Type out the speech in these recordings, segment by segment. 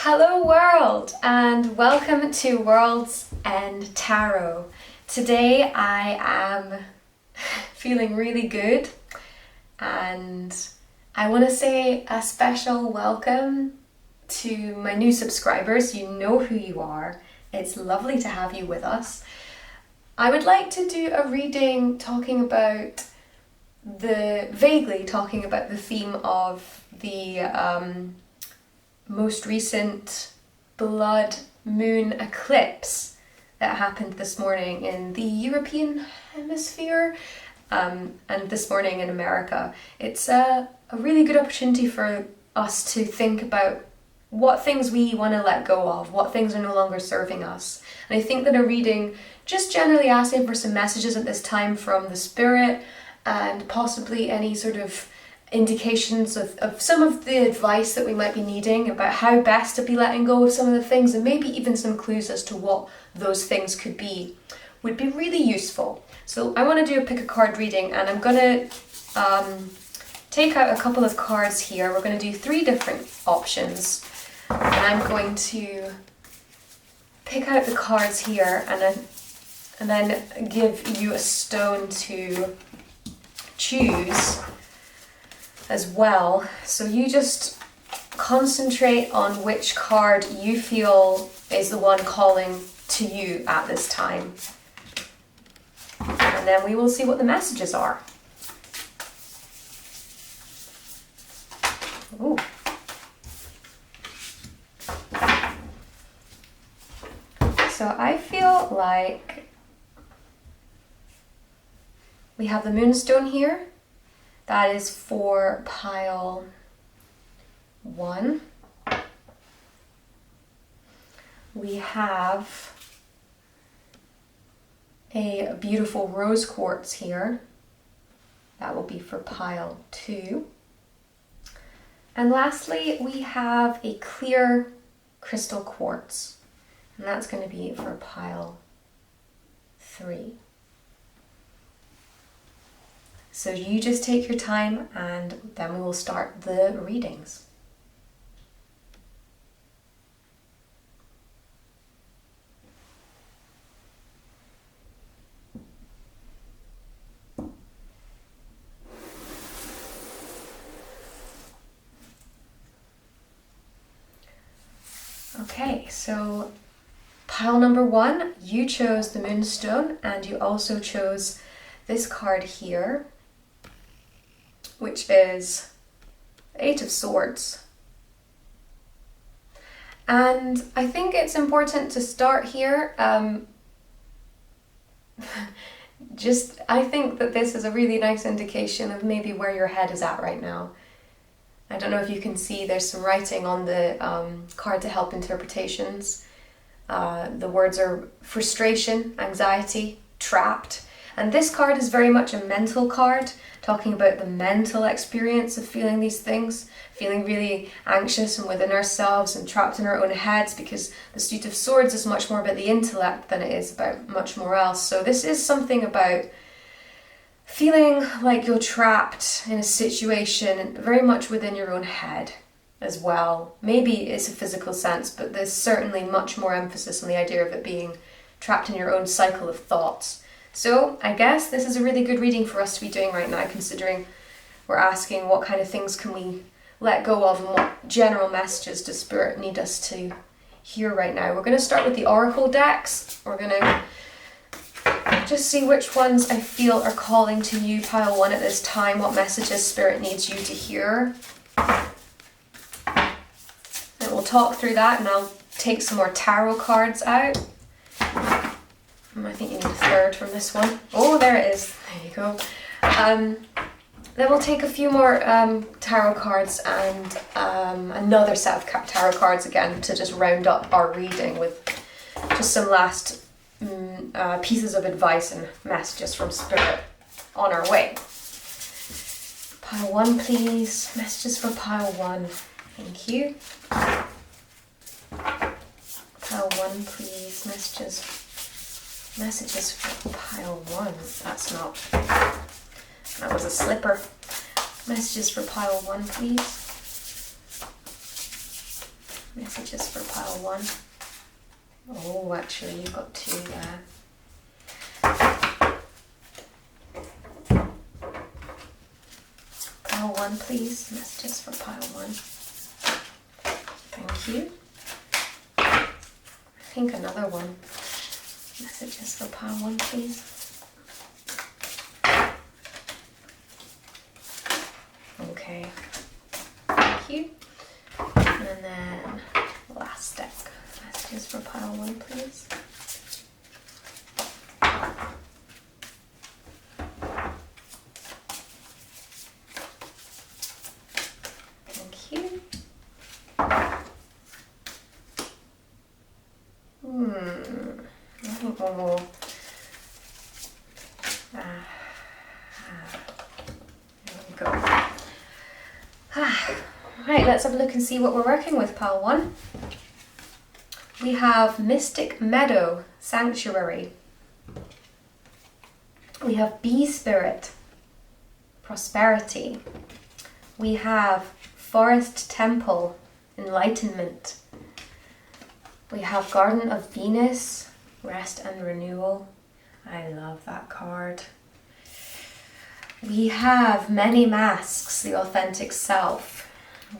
Hello world and welcome to World's End Tarot. Today I am feeling really good and I want to say a special welcome to my new subscribers. You know who you are. It's lovely to have you with us. I would like to do a reading vaguely talking about the theme of the most recent blood moon eclipse that happened this morning in the European hemisphere and this morning in America. It's a really good opportunity for us to think about what things we want to let go of, what things are no longer serving us. And I think that a reading just generally asking for some messages at this time from the spirit and possibly any sort of indications of some of the advice that we might be needing about how best to be letting go of some of the things, and maybe even some clues as to what those things could be, would be really useful. So I want to do a pick a card reading, and I'm going to take out a couple of cards here. We're going to do 3 different options, and I'm going to pick out the cards here and then give you a stone to choose as well. So you just concentrate on which card you feel is the one calling to you at this time. And then we will see what the messages are. Ooh. So I feel like we have the moonstone here. That is for pile 1. We have a beautiful rose quartz here. That will be for pile 2. And lastly, we have a clear crystal quartz. And that's going to be for pile 3. So you just take your time and then we will start the readings. Okay, so pile number 1, you chose the moonstone and you also chose this card here, which is the 8 of Swords. And I think it's important to start here. I think that this is a really nice indication of maybe where your head is at right now. I don't know if you can see, there's some writing on the card to help interpretations. The words are frustration, anxiety, trapped. And this card is very much a mental card, talking about the mental experience of feeling these things, feeling really anxious and within ourselves and trapped in our own heads, because the Suit of Swords is much more about the intellect than it is about much more else. So this is something about feeling like you're trapped in a situation very much within your own head as well. Maybe it's a physical sense, but there's certainly much more emphasis on the idea of it being trapped in your own cycle of thoughts. So I guess this is a really good reading for us to be doing right now, considering we're asking what kind of things can we let go of and what general messages does Spirit need us to hear right now. We're going to start with the Oracle decks. We're going to just see which ones I feel are calling to you, pile 1, at this time, what messages Spirit needs you to hear. And we'll talk through that, and I'll take some more tarot cards out. I think you need a 3rd from this one. Oh, there it is. There you go. Then we'll take a few more tarot cards and another set of tarot cards again to just round up our reading with just some last pieces of advice and messages from Spirit on our way. Pile 1, please. Messages for pile 1. Thank you. Pile 1, please. Messages for pile 1. That was a slipper. Messages for pile 1, please. Messages for pile 1. Oh, actually, you've got 2 there. Pile 1, please. Messages for pile 1. Thank you. I think another one. Messages for pile 1, please. Okay. Thank you. And then last deck. Messages for pile 1, please. Thank you. I think one more. There we go. Right, let's have a look and see what we're working with, pile 1. We have Mystic Meadow, Sanctuary. We have Bee Spirit, Prosperity. We have Forest Temple, Enlightenment. We have Garden of Venus, Rest and Renewal. I love that card. We have Many Masks, the Authentic Self.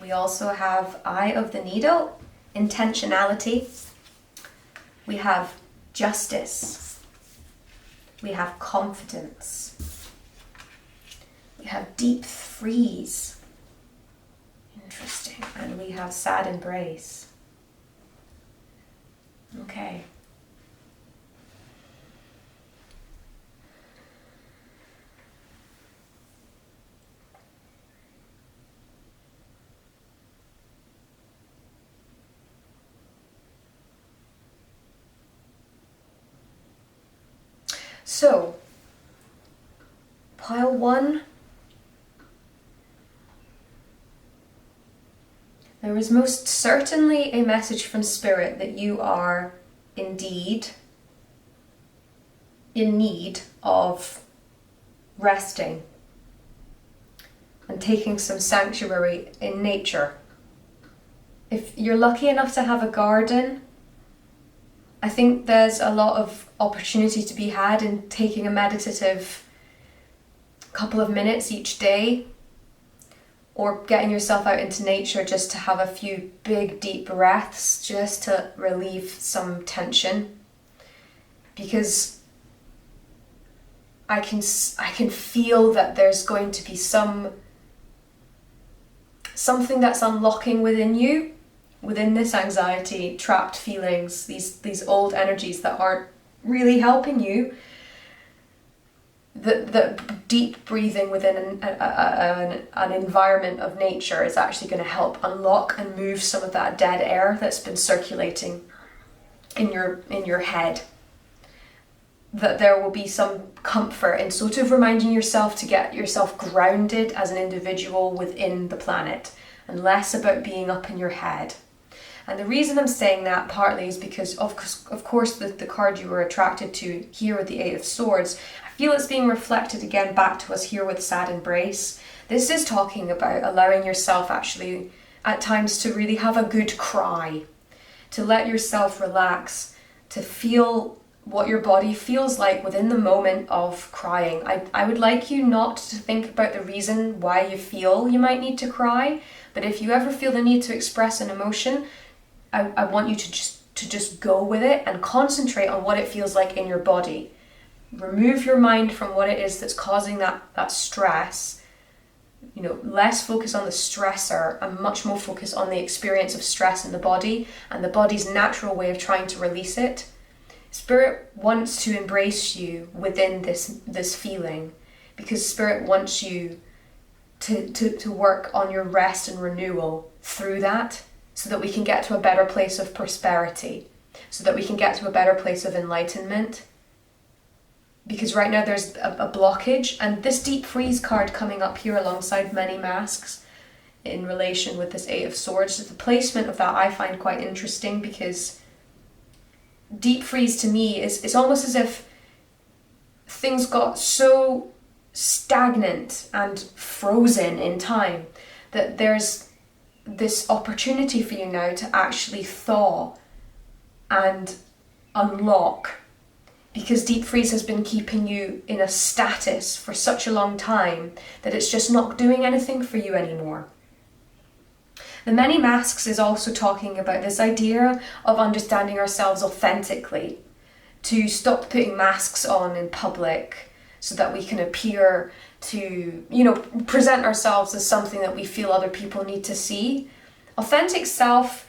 We also have Eye of the Needle, Intentionality. We have Justice. We have Confidence. We have Deep Freeze. Interesting. And we have Sad Embrace. Okay. So, pile 1. There is most certainly a message from Spirit that you are indeed in need of resting and taking some sanctuary in nature. If you're lucky enough to have a garden, I think there's a lot of opportunity to be had in taking a meditative couple of minutes each day, or getting yourself out into nature just to have a few big deep breaths just to relieve some tension. Because I can feel that there's going to be something that's unlocking within you, within this anxiety, trapped feelings, these old energies that aren't really helping you. The deep breathing within an environment of nature is actually going to help unlock and move some of that dead air that's been circulating in your head. That there will be some comfort in sort of reminding yourself to get yourself grounded as an individual within the planet, and less about being up in your head. And the reason I'm saying that partly is because of course the card you were attracted to here with the 8 of Swords, I feel it's being reflected again back to us here with Sad Embrace. This is talking about allowing yourself actually at times to really have a good cry, to let yourself relax, to feel what your body feels like within the moment of crying. I would like you not to think about the reason why you feel you might need to cry, but if you ever feel the need to express an emotion, I want you to just go with it and concentrate on what it feels like in your body. Remove your mind from what it is that's causing that stress. You know, less focus on the stressor and much more focus on the experience of stress in the body and the body's natural way of trying to release it. Spirit wants to embrace you within this feeling, because Spirit wants you to work on your rest and renewal through that, so that we can get to a better place of prosperity, so that we can get to a better place of enlightenment. Because right now there's a blockage, and this Deep Freeze card coming up here alongside Many Masks in relation with this 8 of Swords, the placement of that I find quite interesting, because Deep Freeze to me is almost as if things got so stagnant and frozen in time that there's this opportunity for you now to actually thaw and unlock, because deep freeze has been keeping you in a status for such a long time that it's just not doing anything for you anymore. The many masks is also talking about this idea of understanding ourselves authentically, to stop putting masks on in public so that we can appear to, present ourselves as something that we feel other people need to see. Authentic self,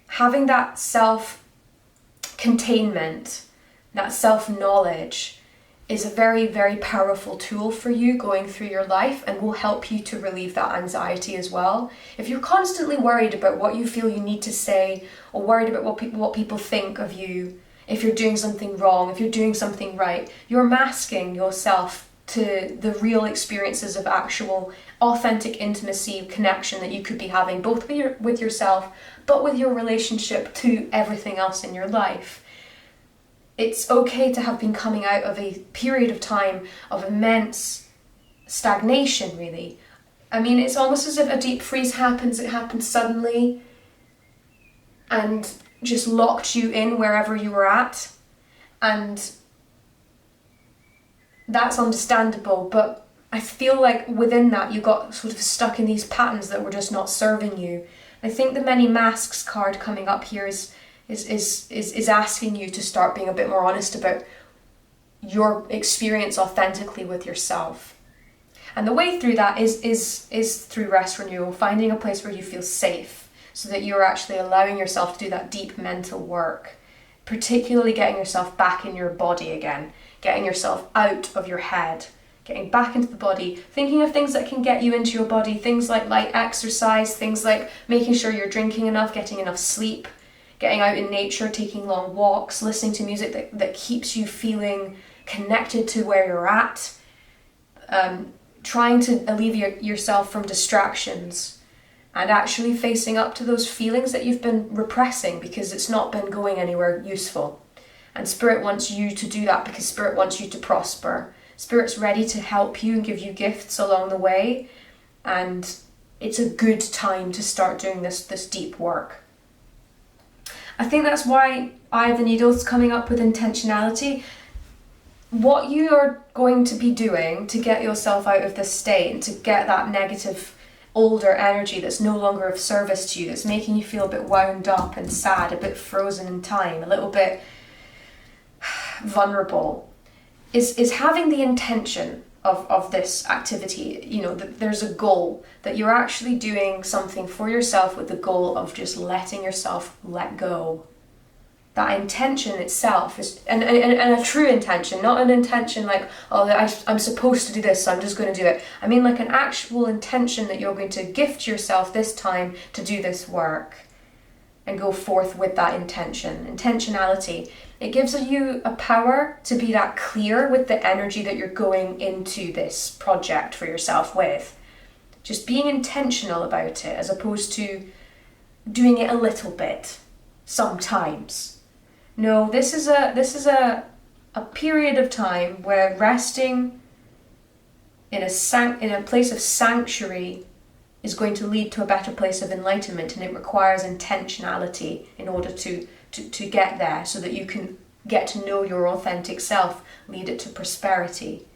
having that self-containment, that self-knowledge, is a very, very powerful tool for you going through your life, and will help you to relieve that anxiety as well. If you're constantly worried about what you feel you need to say, or worried about what people think of you, if you're doing something wrong, if you're doing something right, you're masking yourself to the real experiences of actual authentic intimacy, connection that you could be having, both with yourself, but with your relationship to everything else in your life. It's okay to have been coming out of a period of time of immense stagnation, really. I mean, it's almost as if a deep freeze happens, it happens suddenly and just locked you in wherever you were at. And that's understandable, but I feel like within that you got sort of stuck in these patterns that were just not serving you. I think the many masks card coming up here is asking you to start being a bit more honest about your experience authentically with yourself. And the way through that is through rest renewal, finding a place where you feel safe, so that you're actually allowing yourself to do that deep mental work, particularly getting yourself back in your body again, getting yourself out of your head, getting back into the body, thinking of things that can get you into your body, things like light exercise, things like making sure you're drinking enough, getting enough sleep, getting out in nature, taking long walks, listening to music that keeps you feeling connected to where you're at, trying to alleviate yourself from distractions, and actually facing up to those feelings that you've been repressing because it's not been going anywhere useful. And Spirit wants you to do that because Spirit wants you to prosper. Spirit's ready to help you and give you gifts along the way, and it's a good time to start doing this deep work. I think that's why Eye of the Needle's coming up with intentionality. What you are going to be doing to get yourself out of this state and to get that negative older energy that's no longer of service to you, that's making you feel a bit wound up and sad, a bit frozen in time, a little bit vulnerable, is having the intention of this activity. That there's a goal, that you're actually doing something for yourself with the goal of just letting yourself let go. That intention itself is and a true intention, not an intention like, I'm supposed to do this, so I'm just going to do it. I mean like an actual intention that you're going to gift yourself this time to do this work and go forth with that intentionality. It gives you a power to be that clear with the energy that you're going into this project for yourself with. Just being intentional about it, as opposed to doing it a little bit sometimes. No, this is a period of time where resting in a place of sanctuary is going to lead to a better place of enlightenment, and it requires intentionality in order to get there, so that you can get to know your authentic self, lead it to prosperity.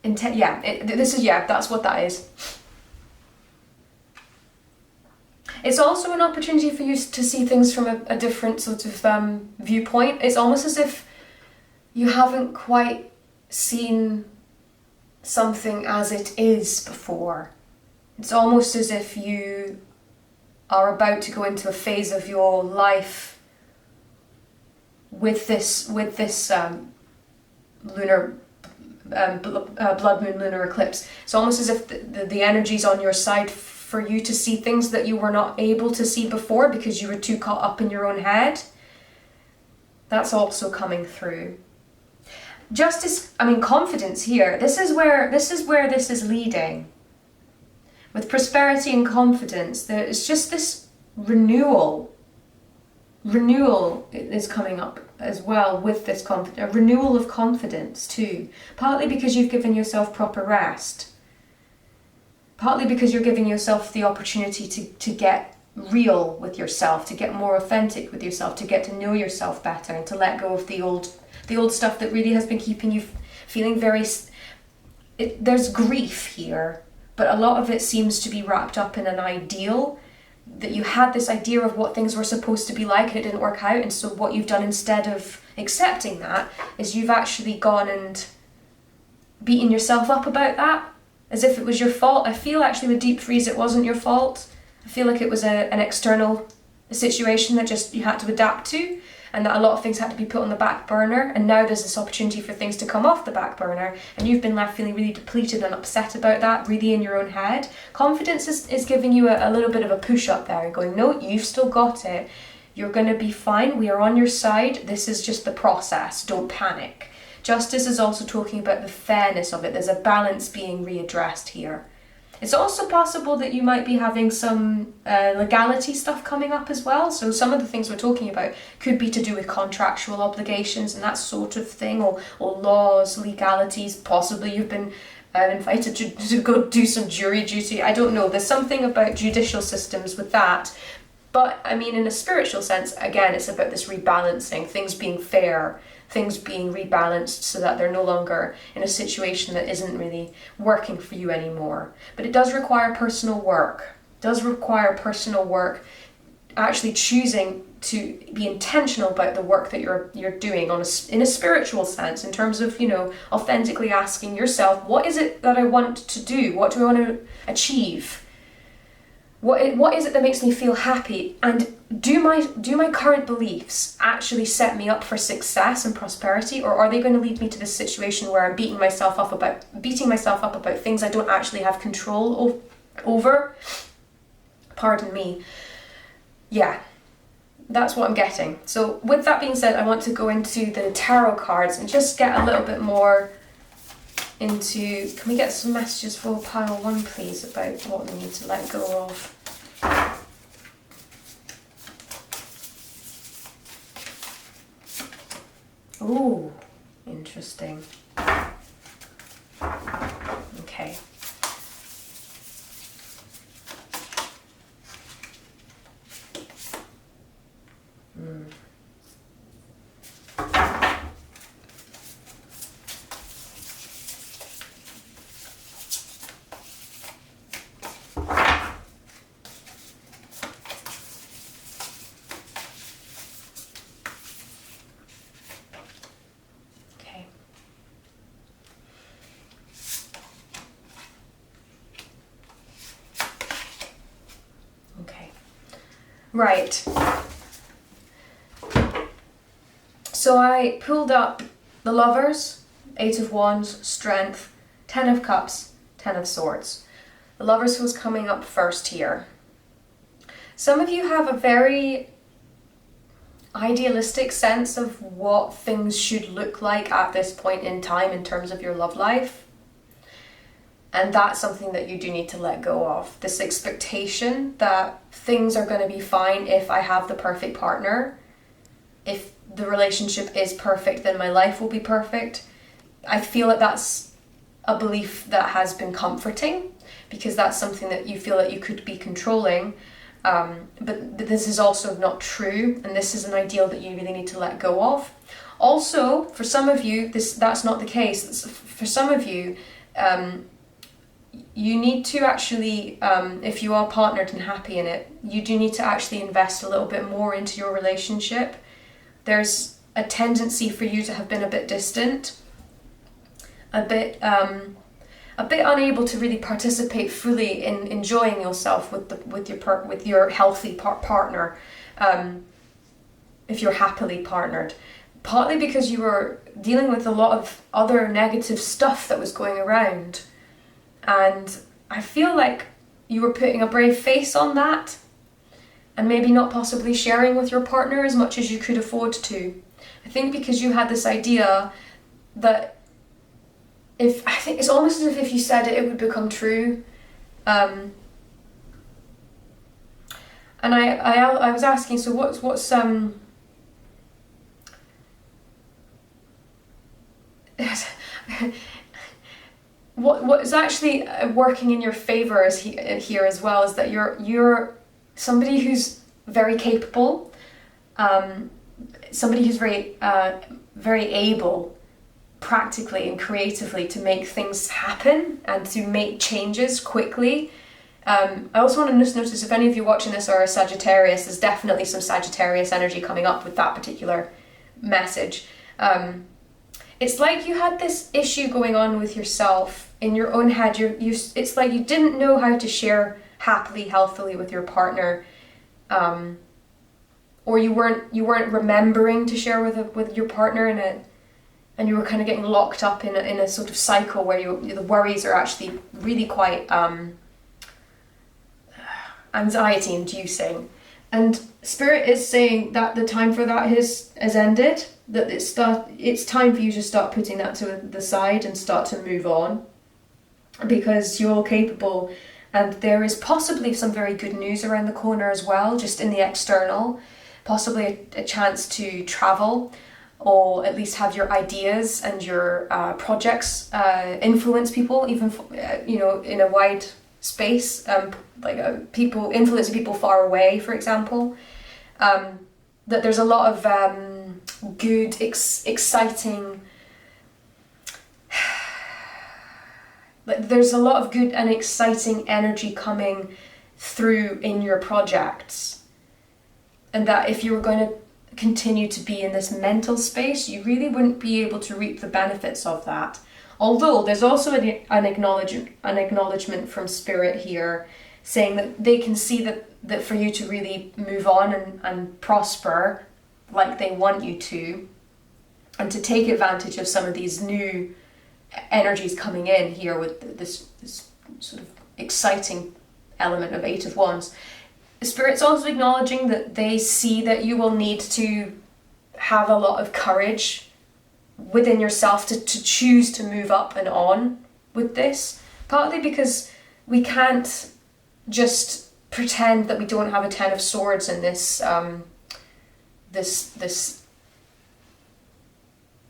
That's what that is. It's also an opportunity for you to see things from a different sort of viewpoint. It's almost as if you haven't quite seen something as it is before. It's almost as if you are about to go into a phase of your life with this lunar blood moon lunar eclipse. It's almost as if the energy's on your side for you to see things that you were not able to see before because you were too caught up in your own head. That's also coming through. Confidence here. This is where this is leading. With prosperity and confidence, there's just this renewal. Renewal is coming up as well with this a renewal of confidence too. Partly because you've given yourself proper rest. Partly because you're giving yourself the opportunity to get real with yourself, to get more authentic with yourself, to get to know yourself better, and to let go of the old stuff that really has been keeping you feeling very... there's grief here, but a lot of it seems to be wrapped up in an ideal, that you had this idea of what things were supposed to be like and it didn't work out, and so what you've done instead of accepting that is you've actually gone and beaten yourself up about that, as if it was your fault. I feel actually with deep freeze it wasn't your fault. I feel like it was an external situation that just you had to adapt to, and that a lot of things had to be put on the back burner, and now there's this opportunity for things to come off the back burner, and you've been left feeling really depleted and upset about that, really in your own head. Confidence is giving you a little bit of a push up there, going, no, you've still got it. You're going to be fine. We are on your side. This is just the process. Don't panic. Justice is also talking about the fairness of it. There's a balance being readdressed here. It's also possible that you might be having some legality stuff coming up as well. So some of the things we're talking about could be to do with contractual obligations and that sort of thing, or laws, legalities. Possibly you've been invited to go do some jury duty. I don't know. There's something about judicial systems with that. But I mean, in a spiritual sense, again, it's about this rebalancing, things being fair, things being rebalanced so that they're no longer in a situation that isn't really working for you anymore. But it does require personal work. It does require personal work, actually choosing to be intentional about the work that you're doing in a spiritual sense, in terms of, authentically asking yourself, what is it that I want to do? What do I want to achieve? What is it that makes me feel happy? And do my current beliefs actually set me up for success and prosperity, or are they going to lead me to this situation where I'm beating myself up about things I don't actually have control over? Pardon me. Yeah, that's what I'm getting. So with that being said, I want to go into the tarot cards and just get a little bit more into... Can we get some messages for pile 1, please, about what we need to let go of? Ooh, interesting. Okay. Right. So I pulled up the Lovers, 8 of Wands, Strength, 10 of Cups, 10 of Swords. The Lovers was coming up first here. Some of you have a very idealistic sense of what things should look like at this point in time in terms of your love life. And that's something that you do need to let go of. This expectation that things are going to be fine if I have the perfect partner. If the relationship is perfect, then my life will be perfect. I feel that that's a belief that has been comforting, because that's something that you feel that you could be controlling. But this is also not true, and this is an ideal that you really need to let go of. Also, for some of you, that's not the case. For some of you, you need to actually, if you are partnered and happy in it, you do need to actually invest a little bit more into your relationship. There's a tendency for you to have been a bit distant, a bit unable to really participate fully in enjoying yourself with your healthy partner, if you're happily partnered. Partly because you were dealing with a lot of other negative stuff that was going around. And I feel like you were putting a brave face on that, and maybe not possibly sharing with your partner as much as you could afford to. I think because you had this idea that I think it's almost as if you said it would become true. And I was asking, so what's what is actually working in your favor here as well is that you're somebody who's very capable, somebody who's very able practically and creatively to make things happen and to make changes quickly. I also want to just notice, if any of you watching this are a Sagittarius, there's definitely some Sagittarius energy coming up with that particular message. It's like you had this issue going on with yourself in your own head. It's like you didn't know how to share happily, healthily with your partner, or you weren't remembering to share with your partner and you were kind of getting locked up in a sort of cycle where the worries are actually really quite anxiety inducing. And Spirit is saying that the time for that has ended, that it's time for you to start putting that to the side and start to move on, because you're all capable, and there is possibly some very good news around the corner as well, just in the external, possibly a chance to travel, or at least have your ideas and your projects influence people, even in a wide space, people influencing people far away, for example. That there's a lot of good, exciting. There's a lot of good and exciting energy coming through in your projects, and that if you were going to continue to be in this mental space, you really wouldn't be able to reap the benefits of that. Although there's also an acknowledgement from Spirit here, saying that they can see that for you to really move on and prosper like they want you to, and to take advantage of some of these new energies coming in here with this sort of exciting element of Eight of Wands. Spirit's also acknowledging that they see that you will need to have a lot of courage within yourself to choose to move up and on with this, partly because we can't just pretend that we don't have a Ten of Swords in this this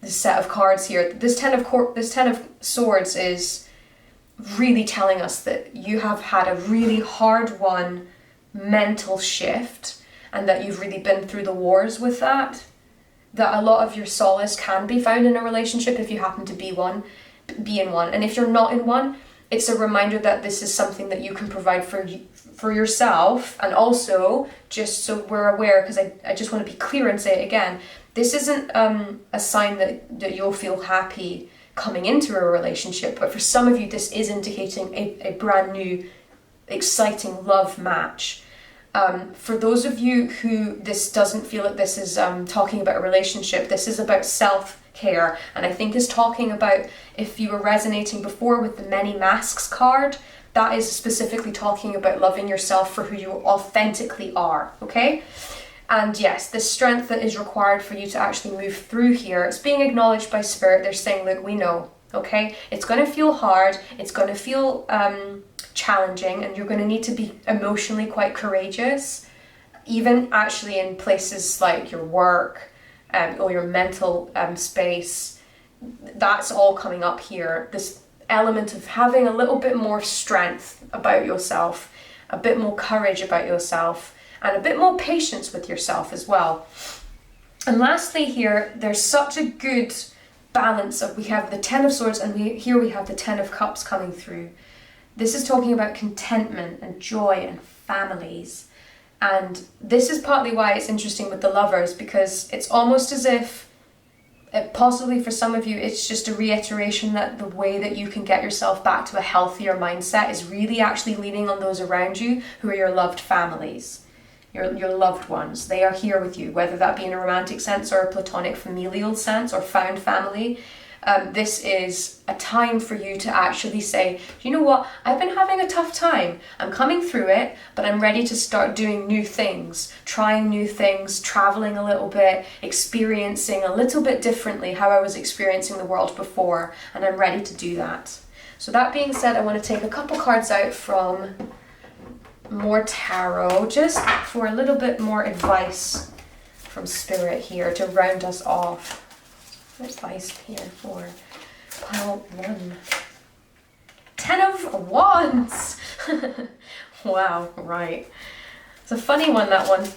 set of cards here. This Ten of Swords is really telling us that you have had a really hard won mental shift, and that you've really been through the wars with that a lot of your solace can be found in a relationship if you happen to be in one. And if you're not in one, it's a reminder that this is something that you can provide for yourself. And also, just so we're aware, because I just want to be clear and say it again, this isn't a sign that you'll feel happy coming into a relationship, but for some of you this is indicating a brand new exciting love match. For those of you who this doesn't feel like this is talking about a relationship, this is about self-care, and I think is talking about, if you were resonating before with the Many Masks card, that is specifically talking about loving yourself for who you authentically are, okay? And yes, the strength that is required for you to actually move through here, it's being acknowledged by Spirit. They're saying, look, we know, okay? It's going to feel hard, it's going to feel challenging, and you're going to need to be emotionally quite courageous, even actually in places like your work or your mental space. That's all coming up here, this element of having a little bit more strength about yourself, a bit more courage about yourself, and a bit more patience with yourself as well. And lastly here, there's such a good balance of, we have the Ten of Swords, and here we have the Ten of Cups coming through. This is talking about contentment and joy and families. And this is partly why it's interesting with the Lovers, because it's almost as if, possibly for some of you, it's just a reiteration that the way that you can get yourself back to a healthier mindset is really actually leaning on those around you who are your loved families, your loved ones. They are here with you, whether that be in a romantic sense or a platonic familial sense or found family. This is a time for you to actually say, you know what, I've been having a tough time. I'm coming through it, but I'm ready to start doing new things, trying new things, traveling a little bit, experiencing a little bit differently how I was experiencing the world before, and I'm ready to do that. So that being said, I want to take a couple cards out from more tarot, just for a little bit more advice from Spirit here to round us off. Advice here for pile 1. 10 of Wands! Wow, right. It's a funny one, that one.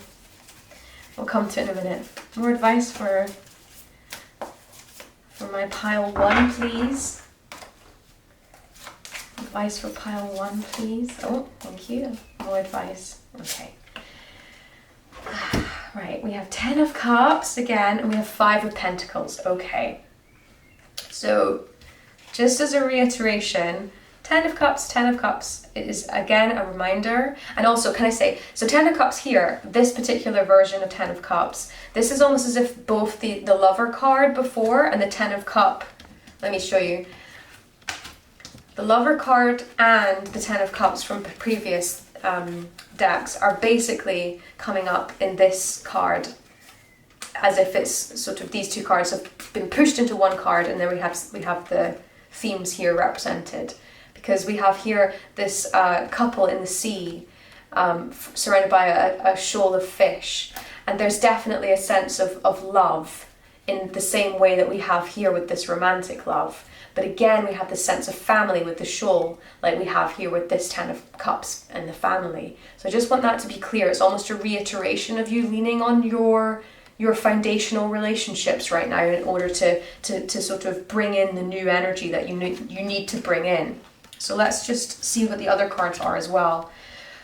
We'll come to it in a minute. More advice for my pile 1, please. Advice for pile 1, please. Oh, thank you. More advice. Okay. Right, we have 10 of Cups again, and we have 5 of Pentacles. Okay. So, just as a reiteration, 10 of Cups is again a reminder. And also, can I say, so 10 of Cups here, this particular version of 10 of Cups, this is almost as if both the Lover card before and the 10 of Cup, let me show you. The Lover card and the 10 of Cups from previous decks are basically coming up in this card as if it's sort of these two cards have been pushed into one card, and then we have the themes here represented, because we have here this couple in the sea surrounded by a shoal of fish, and there's definitely a sense of love in the same way that we have here with this romantic love. But again, we have the sense of family with the shoal, like we have here with this 10 of Cups and the family. So I just want that to be clear. It's almost a reiteration of you leaning on your foundational relationships right now in order to sort of bring in the new energy that you need to bring in. So let's just see what the other cards are as well.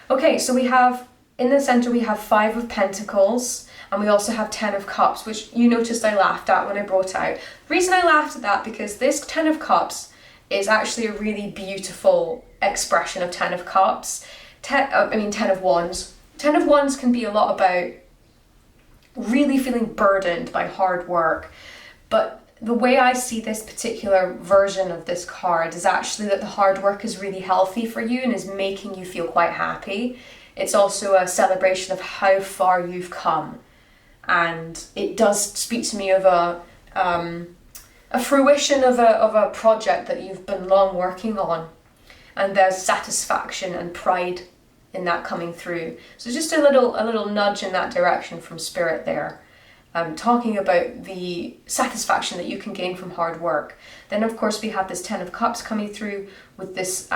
Okay, so we have, in the center we have 5 of Pentacles, and we also have 10 of Cups, which you noticed I laughed at when I brought out. The reason I laughed at that, because this 10 of Cups is actually a really beautiful expression of 10 of Cups. 10 of Wands. 10 of Wands can be a lot about really feeling burdened by hard work. But the way I see this particular version of this card is actually that the hard work is really healthy for you and is making you feel quite happy. It's also a celebration of how far you've come. And it does speak to me of a fruition of a project that you've been long working on, and there's satisfaction and pride in that coming through. So just a little nudge in that direction from Spirit there, talking about the satisfaction that you can gain from hard work. Then of course we have this 10 of Cups coming through with this,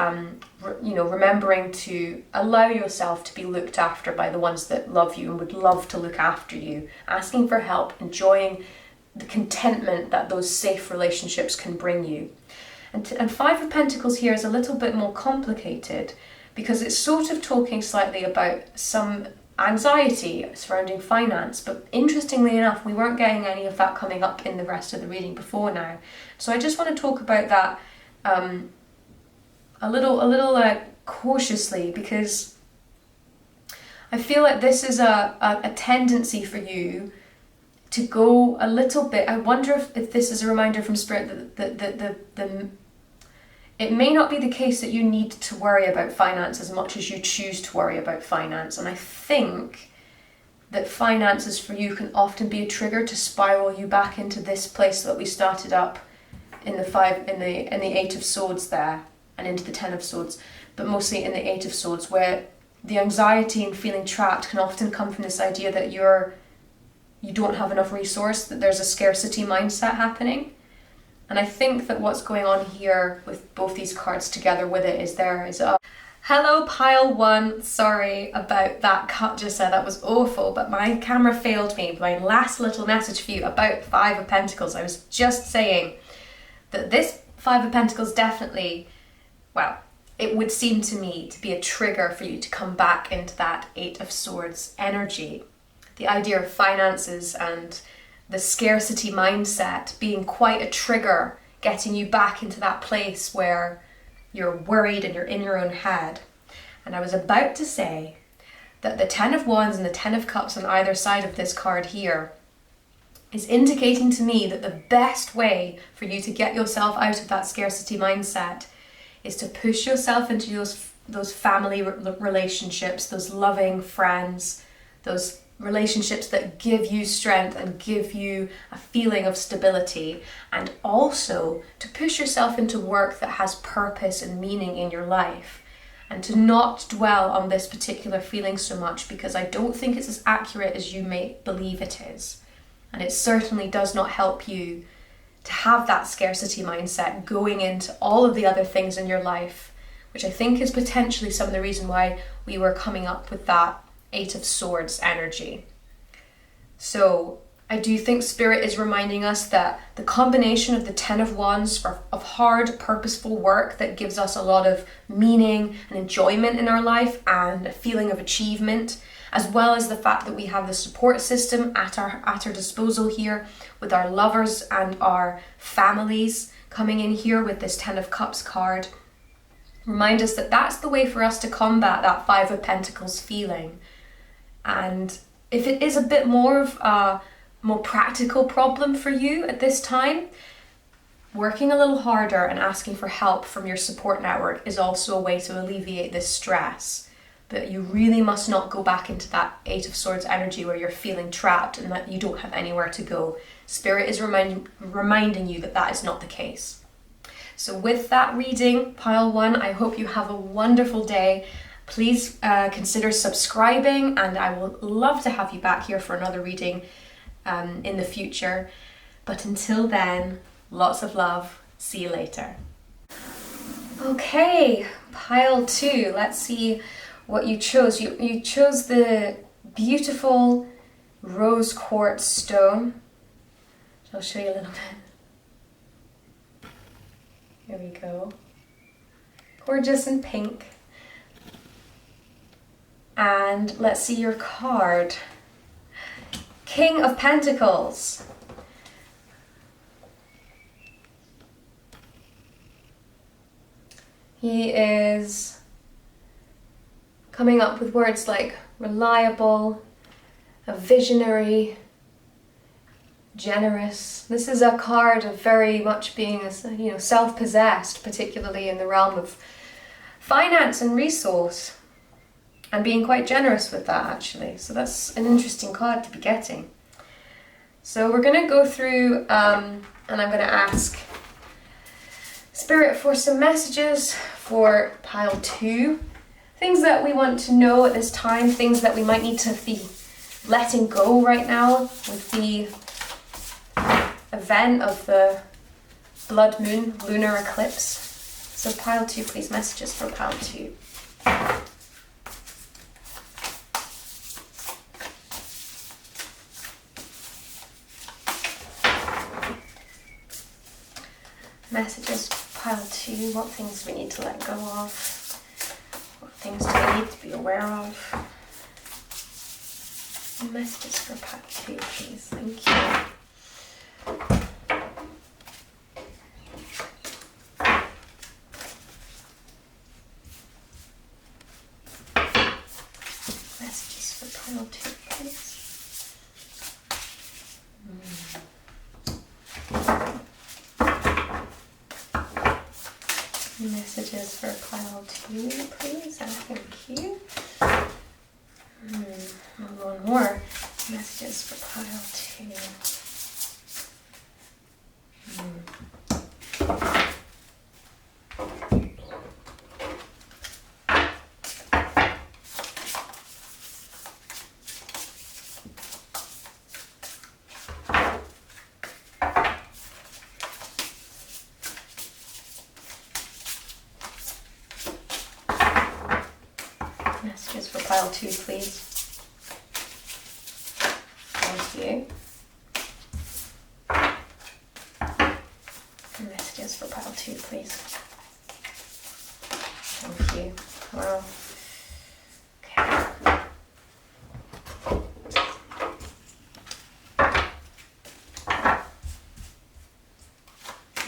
remembering to allow yourself to be looked after by the ones that love you and would love to look after you, asking for help, enjoying the contentment that those safe relationships can bring you. And 5 of Pentacles here is a little bit more complicated, because it's sort of talking slightly about some anxiety surrounding finance, but interestingly enough, we weren't getting any of that coming up in the rest of the reading before now. So I just want to talk about that a little cautiously, because I feel like this is a tendency for you to go a little bit. I wonder if this is a reminder from Spirit that it may not be the case that you need to worry about finance as much as you choose to worry about finance. And I think that finances for you can often be a trigger to spiral you back into this place that we started up in the 8 of Swords there, and into the 10 of Swords, but mostly in the 8 of Swords, where the anxiety and feeling trapped can often come from this idea that you don't have enough resource, that there's a scarcity mindset happening. And I think that what's going on here with both these cards together with it is hello pile 1, sorry about that cut just there, that was awful, but my camera failed me. My last little message for you about 5 of Pentacles, I was just saying that this 5 of Pentacles definitely, well, it would seem to me to be a trigger for you to come back into that 8 of Swords energy. The idea of finances and the scarcity mindset being quite a trigger, getting you back into that place where you're worried and you're in your own head. And I was about to say that the 10 of Wands and the 10 of Cups on either side of this card here is indicating to me that the best way for you to get yourself out of that scarcity mindset is to push yourself into those family relationships, those loving friends, those relationships that give you strength and give you a feeling of stability, and also to push yourself into work that has purpose and meaning in your life, and to not dwell on this particular feeling so much, because I don't think it's as accurate as you may believe it is, and it certainly does not help you to have that scarcity mindset going into all of the other things in your life, which I think is potentially some of the reason why we were coming up with that Eight of Swords energy. So I do think Spirit is reminding us that the combination of the Ten of Wands of hard, purposeful work that gives us a lot of meaning and enjoyment in our life and a feeling of achievement, as well as the fact that we have the support system at our disposal here with our lovers and our families coming in here with this Ten of Cups card, remind us that that's the way for us to combat that Five of Pentacles feeling. And if it is a bit more of a more practical problem for you at this time, working a little harder and asking for help from your support network is also a way to alleviate this stress. But you really must not go back into that Eight of Swords energy where you're feeling trapped and that you don't have anywhere to go. Spirit is reminding you that that is not the case. So with that reading, pile one, I hope you have a wonderful day. Please consider subscribing, and I will love to have you back here for another reading in the future. But until then, lots of love. See you later. Okay, pile two. Let's see what you chose. You chose the beautiful rose quartz stone. I'll show you a little bit. Here we go. Gorgeous and pink. And let's see your card. King of Pentacles. He is coming up with words like reliable, a visionary, generous. This is a card of very much being, self-possessed, particularly in the realm of finance and resource, and being quite generous with that, actually. So that's an interesting card to be getting. So we're going to go through, and I'm going to ask Spirit for some messages for pile two. Things that we want to know at this time, things that we might need to be letting go right now with the event of the blood moon lunar eclipse. So pile two, please, messages for pile two. Messages for pile two, what things we need to let go of, what things do we need to be aware of. Messages for pile two, please, thank you. Messages for pile two, please. Messages for pile two, please. Thank you. One more. Messages for pile two. Messages for pile two, please. Thank you. Messages for pile two, please. Thank you. Wow. Okay.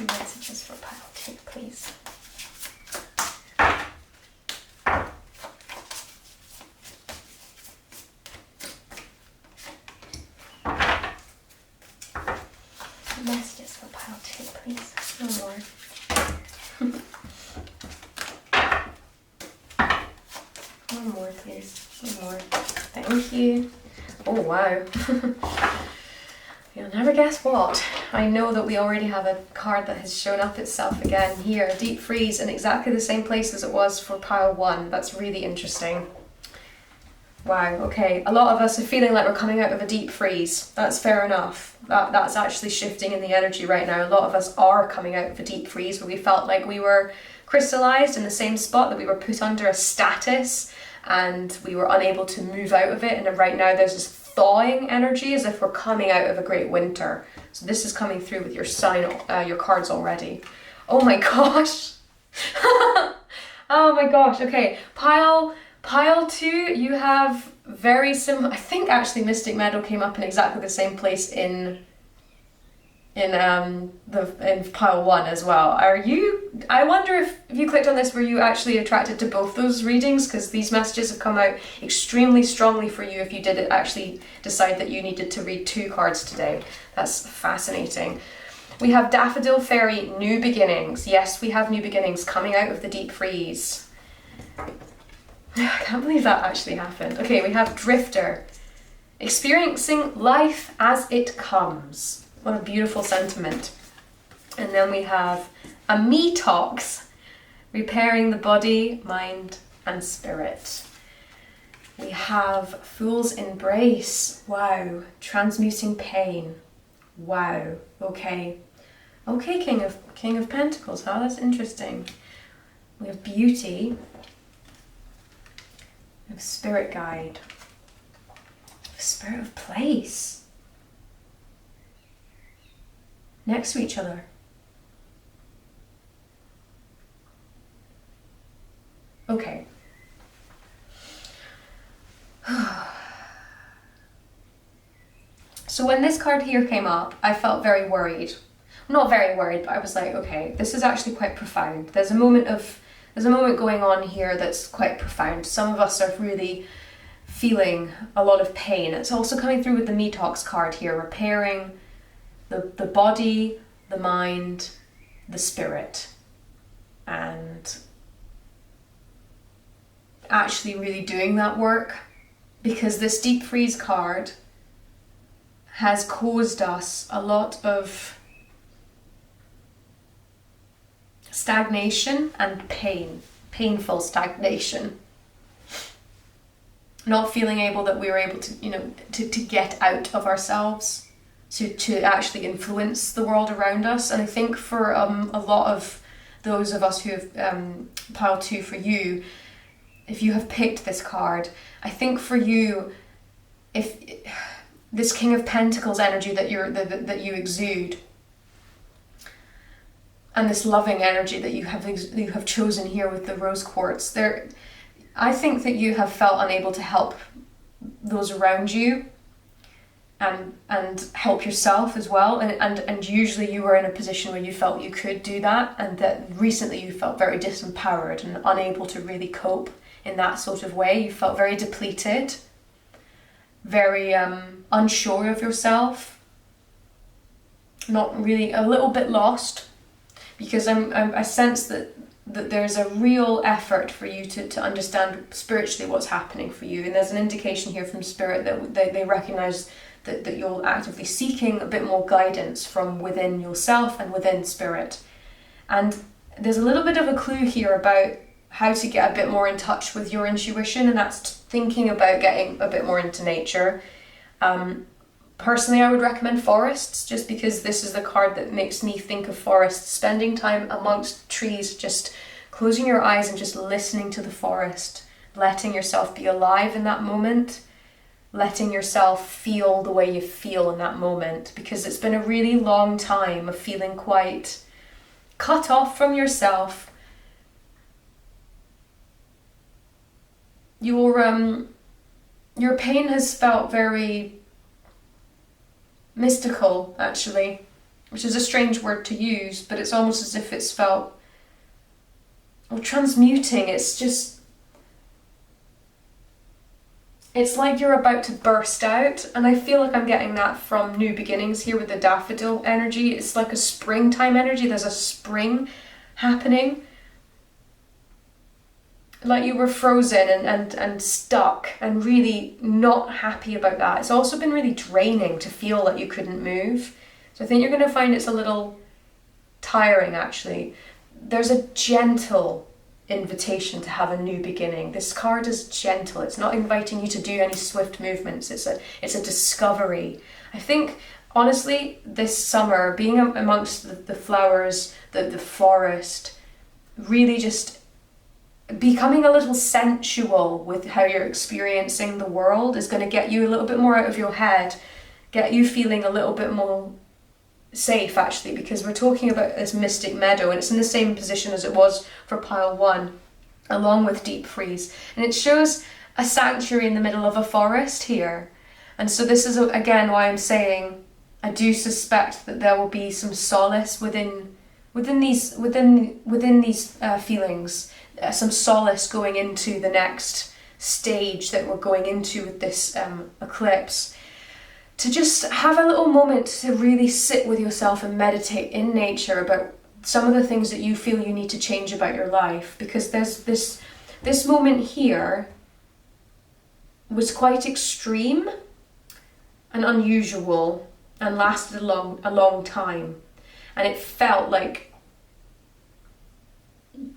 Messages for pile two, please. Messages for pile two, please. One more. One more, please. One more. Thank you. Oh, wow. You'll never guess what. I know that we already have a card that has shown up itself again here. Deep freeze in exactly the same place as it was for pile one. That's really interesting. Wow, okay. A lot of us are feeling like we're coming out of a deep freeze. That's fair enough. That's actually shifting in the energy right now. A lot of us are coming out of a deep freeze where we felt like we were crystallized in the same spot, that we were put under a status and we were unable to move out of it, and right now there's this thawing energy as if we're coming out of a great winter. So this is coming through with your your cards already. Oh my gosh. Oh my gosh. Okay, pile 2, you have very similar. I think actually Mystic Meadow came up in exactly the same place in pile 1 as well. I wonder if you clicked on this, were you actually attracted to both those readings? Because these messages have come out extremely strongly for you if you did actually decide that you needed to read 2 cards today. That's fascinating. We have Daffodil Fairy, New Beginnings. Yes, we have new beginnings coming out of the deep freeze. I can't believe that actually happened. Okay, we have Drifter, experiencing life as it comes. What a beautiful sentiment. And then we have a Me Talks, repairing the body, mind, and spirit. We have Fool's Embrace. Wow. Transmuting pain. Wow. Okay. Okay, King of Pentacles. Huh? That's interesting. We have Beauty. We have Spirit Guide. We have Spirit of Place. Next to each other. Okay. So when this card here came up, I felt very worried. Not very worried, but I was like, okay, this is actually quite profound. There's a moment going on here that's quite profound. Some of us are really feeling a lot of pain. It's also coming through with the Me Talks card here, repairing the body, the mind, the spirit, and actually really doing that work, because this deep freeze card has caused us a lot of stagnation and painful stagnation. Not feeling that we were able to, to get out of ourselves, to actually influence the world around us. And I think for a lot of those of us who have pile 2 for you, if you have picked this card, I think for you, if this King of Pentacles energy that you exude, and this loving energy that you have chosen here with the rose quartz, I think that you have felt unable to help those around you, and help yourself as well, and usually you were in a position where you felt you could do that, and that recently you felt very disempowered and unable to really cope in that sort of way. You felt very depleted, very unsure of yourself, not really, a little bit lost, because I sense that there's a real effort for you to understand spiritually what's happening for you, and there's an indication here from Spirit that they recognize that you're actively seeking a bit more guidance from within yourself and within Spirit. And there's a little bit of a clue here about how to get a bit more in touch with your intuition, and that's thinking about getting a bit more into nature. Personally, I would recommend forests, just because this is the card that makes me think of forests, spending time amongst trees, just closing your eyes and just listening to the forest, letting yourself be alive in that moment, letting yourself feel the way you feel in that moment, because it's been a really long time of feeling quite cut off from yourself. Your pain has felt very mystical, actually, which is a strange word to use, but it's almost as if it's felt, well, transmuting. It's like you're about to burst out, and I feel like I'm getting that from New Beginnings here with the daffodil energy. It's like a springtime energy. There's a spring happening. Like you were frozen and stuck and really not happy about that. It's also been really draining to feel that you couldn't move. So I think you're going to find it's a little tiring, actually. There's a gentle invitation to have a new beginning. This card is gentle. It's not inviting you to do any swift movements. It's a discovery. I think, honestly, this summer, being amongst the flowers, the forest, really just becoming a little sensual with how you're experiencing the world is going to get you a little bit more out of your head, get you feeling a little bit more safe, actually, because we're talking about this mystic meadow, and it's in the same position as it was for pile 1, along with deep freeze. And it shows a sanctuary in the middle of a forest here. And so this is, again, why I'm saying I do suspect that there will be some solace within these feelings, some solace going into the next stage that we're going into with this eclipse. To just have a little moment to really sit with yourself and meditate in nature about some of the things that you feel you need to change about your life, because there's this moment here was quite extreme and unusual and lasted a long time, and it felt like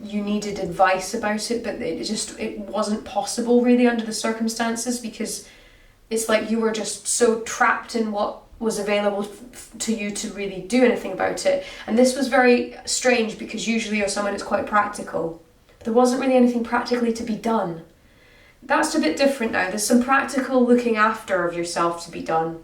you needed advice about it, but it wasn't possible really under the circumstances, because it's like you were just so trapped in what was available to you to really do anything about it. And this was very strange, because usually you're someone that's quite practical. But there wasn't really anything practically to be done. That's a bit different now. There's some practical looking after of yourself to be done.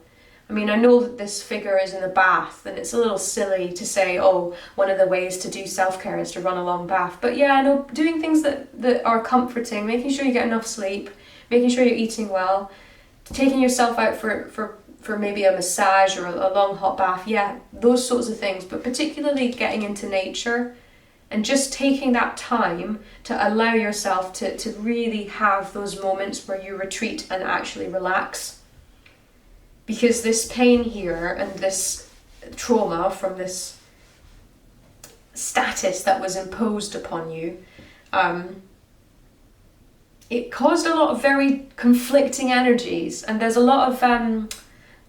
I mean, I know that this figure is in a bath, and it's a little silly to say, oh, one of the ways to do self-care is to run a long bath. But yeah, I know, doing things that are comforting, making sure you get enough sleep, making sure you're eating well, taking yourself out for maybe a massage or a long hot bath, yeah, those sorts of things. But particularly getting into nature and just taking that time to allow yourself to really have those moments where you retreat and actually relax. Because this pain here and this trauma from this status that was imposed upon you, it caused a lot of very conflicting energies. And there's a lot of,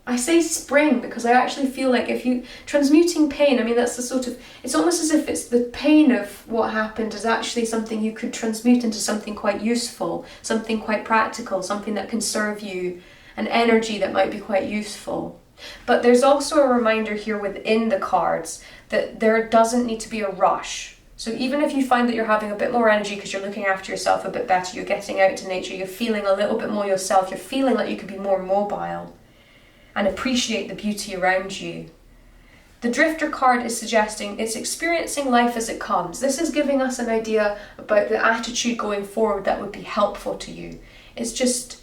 I say spring because I actually feel like if you, transmuting pain, I mean, that's the sort of, it's almost as if it's the pain of what happened is actually something you could transmute into something quite useful, something quite practical, something that can serve you, an energy that might be quite useful. But there's also a reminder here within the cards that there doesn't need to be a rush. So even if you find that you're having a bit more energy because you're looking after yourself a bit better, you're getting out to nature, you're feeling a little bit more yourself, you're feeling like you could be more mobile and appreciate the beauty around you. The Drifter card is suggesting it's experiencing life as it comes. This is giving us an idea about the attitude going forward that would be helpful to you. It's just,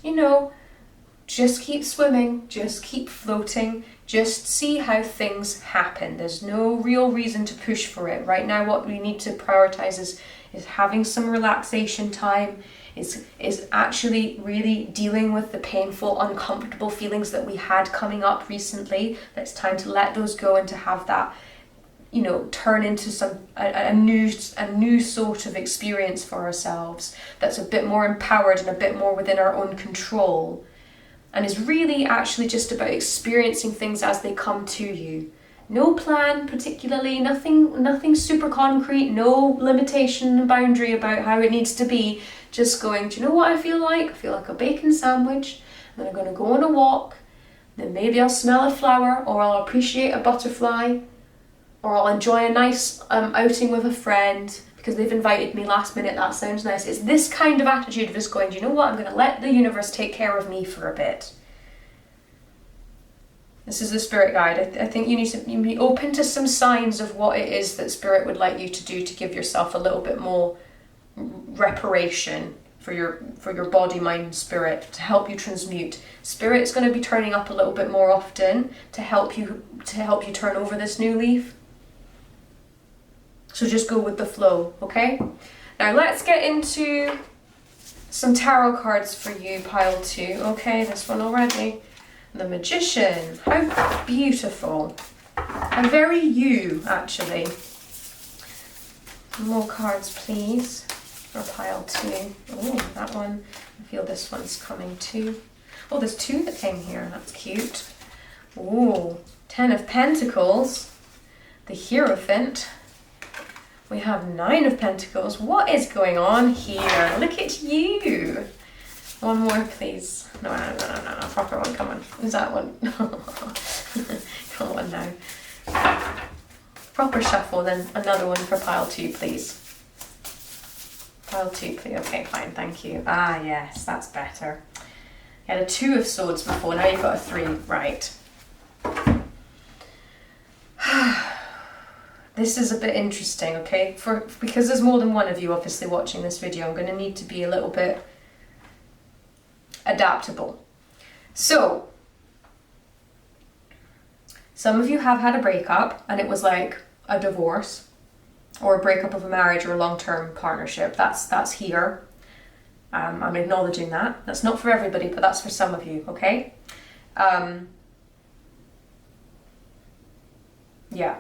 just keep swimming, just keep floating, just see how things happen. There's no real reason to push for it. Right now what we need to prioritize is having some relaxation time, is actually really dealing with the painful, uncomfortable feelings that we had coming up recently. It's time to let those go and to have that, turn into a new sort of experience for ourselves that's a bit more empowered and a bit more within our own control. And is really actually just about experiencing things as they come to you. No plan particularly, nothing super concrete, no limitation and boundary about how it needs to be. Just going, do you know what I feel like? I feel like a bacon sandwich, and then I'm going to go on a walk, then maybe I'll smell a flower, or I'll appreciate a butterfly, or I'll enjoy a nice outing with a friend, because they've invited me last minute, that sounds nice. It's this kind of attitude of just going, do you know what, I'm going to let the universe take care of me for a bit. This is the spirit guide. I think you need to be open to some signs of what it is that spirit would like you to do to give yourself a little bit more reparation for your body, mind, spirit, to help you transmute. Spirit's going to be turning up a little bit more often to help you turn over this new leaf. So just go with the flow, okay? Now let's get into some tarot cards for you, pile 2. Okay, this one already. The Magician. How beautiful. And very you, actually. More cards, please, for pile 2. Oh, that one. I feel this one's coming too. Oh, there's 2 that came here. That's cute. Oh, 10 of Pentacles. The Hierophant. We have 9 of Pentacles. What is going on here? Look at you. One more, please. No, proper one, come on. Is that one? Come on now. Proper shuffle, then another one for pile 2, please. Pile two, please. Okay, fine, thank you. Ah, yes, that's better. You had a 2 of swords before, now you've got a 3, right. This is a bit interesting, okay? Because there's more than one of you obviously watching this video, I'm going to need to be a little bit adaptable. So, some of you have had a breakup and it was like a divorce or a breakup of a marriage or a long-term partnership. That's here. I'm acknowledging that. That's not for everybody, but that's for some of you, okay? Yeah.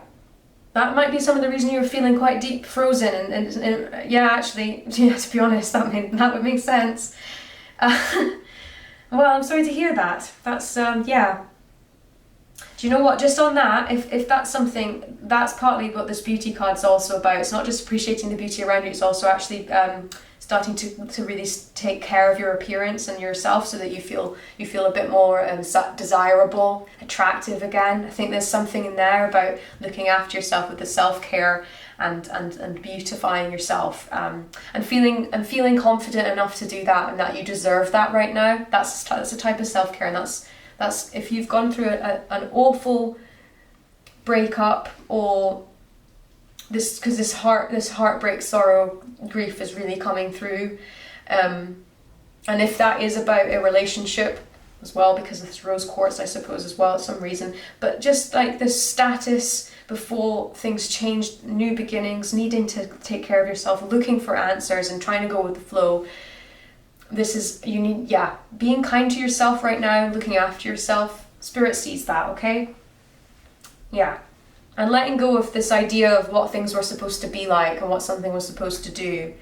That might be some of the reason you were feeling quite deep frozen and yeah, actually, yeah, to be honest, that would make sense. Well, I'm sorry to hear that. That's, yeah. Do you know what, just on that, if that's something, that's partly what this beauty card's also about. It's not just appreciating the beauty around you, it's also actually starting to really take care of your appearance and yourself so that you feel a bit more desirable, attractive again. I think there's something in there about looking after yourself with the self-care and beautifying yourself and feeling confident enough to do that, and that you deserve that right now. That's a type of self-care, and that's if you've gone through an awful breakup, or this heartbreak, sorrow, grief is really coming through, and if that is about a relationship as well, because of this rose quartz, I suppose, as well, at some reason, but just like this status before things change, new beginnings, needing to take care of yourself, looking for answers and trying to go with the flow. Being kind to yourself right now, looking after yourself. Spirit sees that, okay? Yeah. And letting go of this idea of what things were supposed to be like and what something was supposed to do.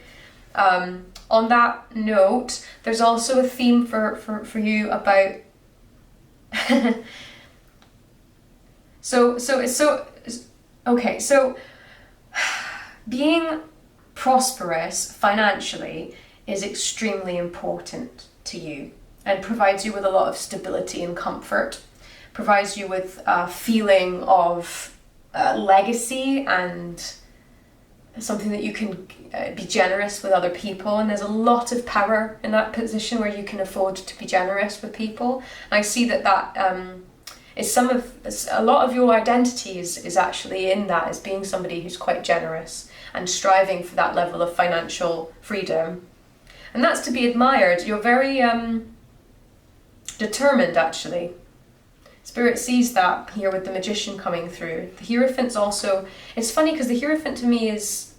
On that note, there's also a theme for you about so being prosperous financially is extremely important to you and provides you with a lot of stability and comfort, provides you with a feeling of legacy and something that you can be generous with other people, and there's a lot of power in that position where you can afford to be generous with people. And I see that is a lot of your identity is actually in that, as being somebody who's quite generous and striving for that level of financial freedom. And that's to be admired. You're very determined, actually. Spirit sees that here with the Magician coming through. The Hierophant's also, it's funny because the Hierophant to me it's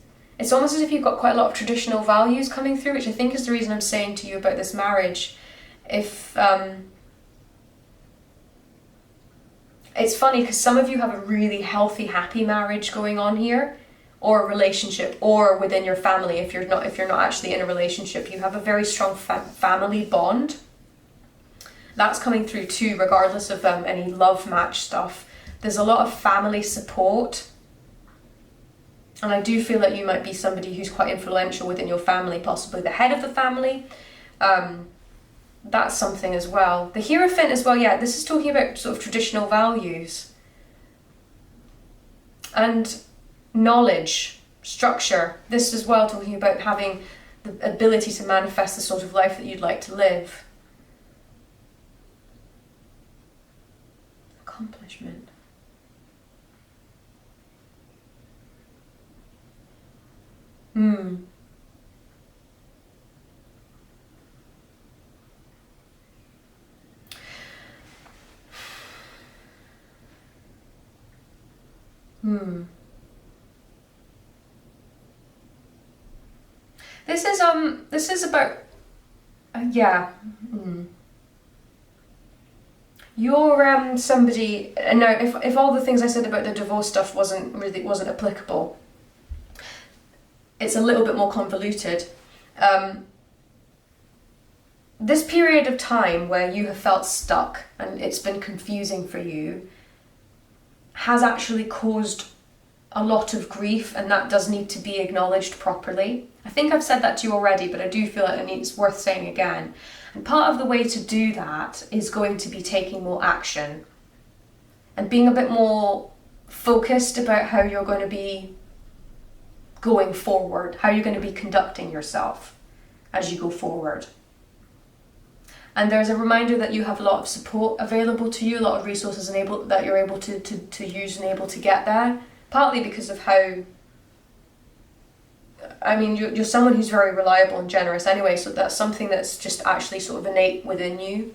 almost as if you've got quite a lot of traditional values coming through, which I think is the reason I'm saying to you about this marriage. If it's funny because some of you have a really healthy, happy marriage going on here, or a relationship, or within your family. If you're not actually in a relationship, you have a very strong family bond. That's coming through too, regardless of any love match stuff. There's a lot of family support. And I do feel that you might be somebody who's quite influential within your family, possibly the head of the family. That's something as well. The Hierophant as well, yeah, this is talking about sort of traditional values. And knowledge, structure. This as well talking about having the ability to manifest the sort of life that you'd like to live. Accomplishment. This is about You're somebody, and now if all the things I said about the divorce stuff wasn't applicable, it's a little bit more convoluted. This period of time where you have felt stuck and it's been confusing for you has actually caused a lot of grief, and that does need to be acknowledged properly. I think I've said that to you already, but I do feel like it's worth saying again. And part of the way to do that is going to be taking more action and being a bit more focused about how you're going to be going forward, how you're going to be conducting yourself as you go forward. And there's a reminder that you have a lot of support available to you, a lot of resources that you're able to use and able to get there, partly because of how, I mean, you're someone who's very reliable and generous anyway, so that's something that's just actually sort of innate within you.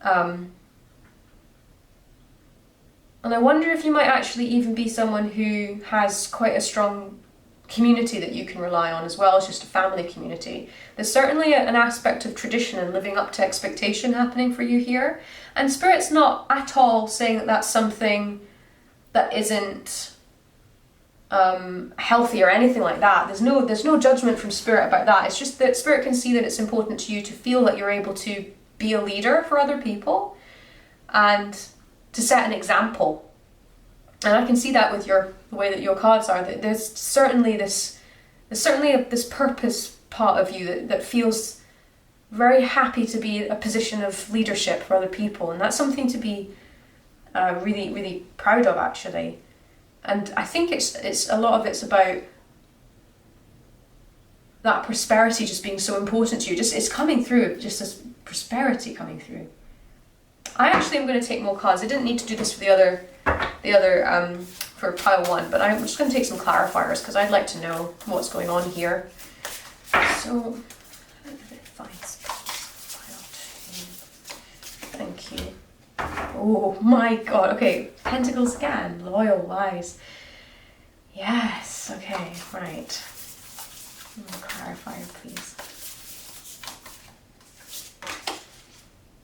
And I wonder if you might actually even be someone who has quite a strong community that you can rely on, as well as just a family community. There's certainly an aspect of tradition and living up to expectation happening for you here. And Spirit's not at all saying that that's something that isn't healthy or anything like that. There's no judgment from Spirit about that. It's just that Spirit can see that it's important to you to feel that you're able to be a leader for other people and to set an example. And I can see that with the way that your cards are, that there's certainly this purpose part of you that feels very happy to be a position of leadership for other people, and that's something to be really, really proud of, actually. And I think it's a lot of it's about that prosperity just being so important to you. Just it's coming through, just this prosperity coming through. I actually am going to take more cards. I didn't need to do this for the other for pile 1, but I'm just going to take some clarifiers because I'd like to know what's going on here. So, fine. Pile 2. Thank you. Oh my God. Okay, Pentacles again. Loyal, wise. Yes. Okay. Right. More clarifier, please.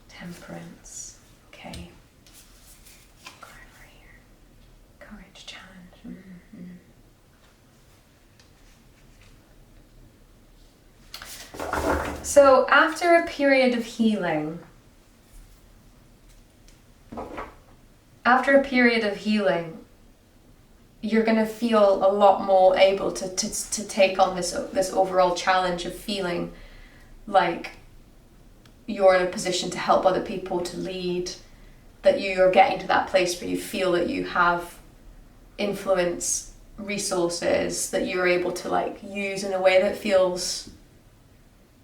Temperance. Okay. Right here. Courage, challenge. So after a period of healing, you're going to feel a lot more able to take on this overall challenge of feeling like you're in a position to help other people, to lead, that you're getting to that place where you feel that you have influence, resources that you're able to like use in a way that feels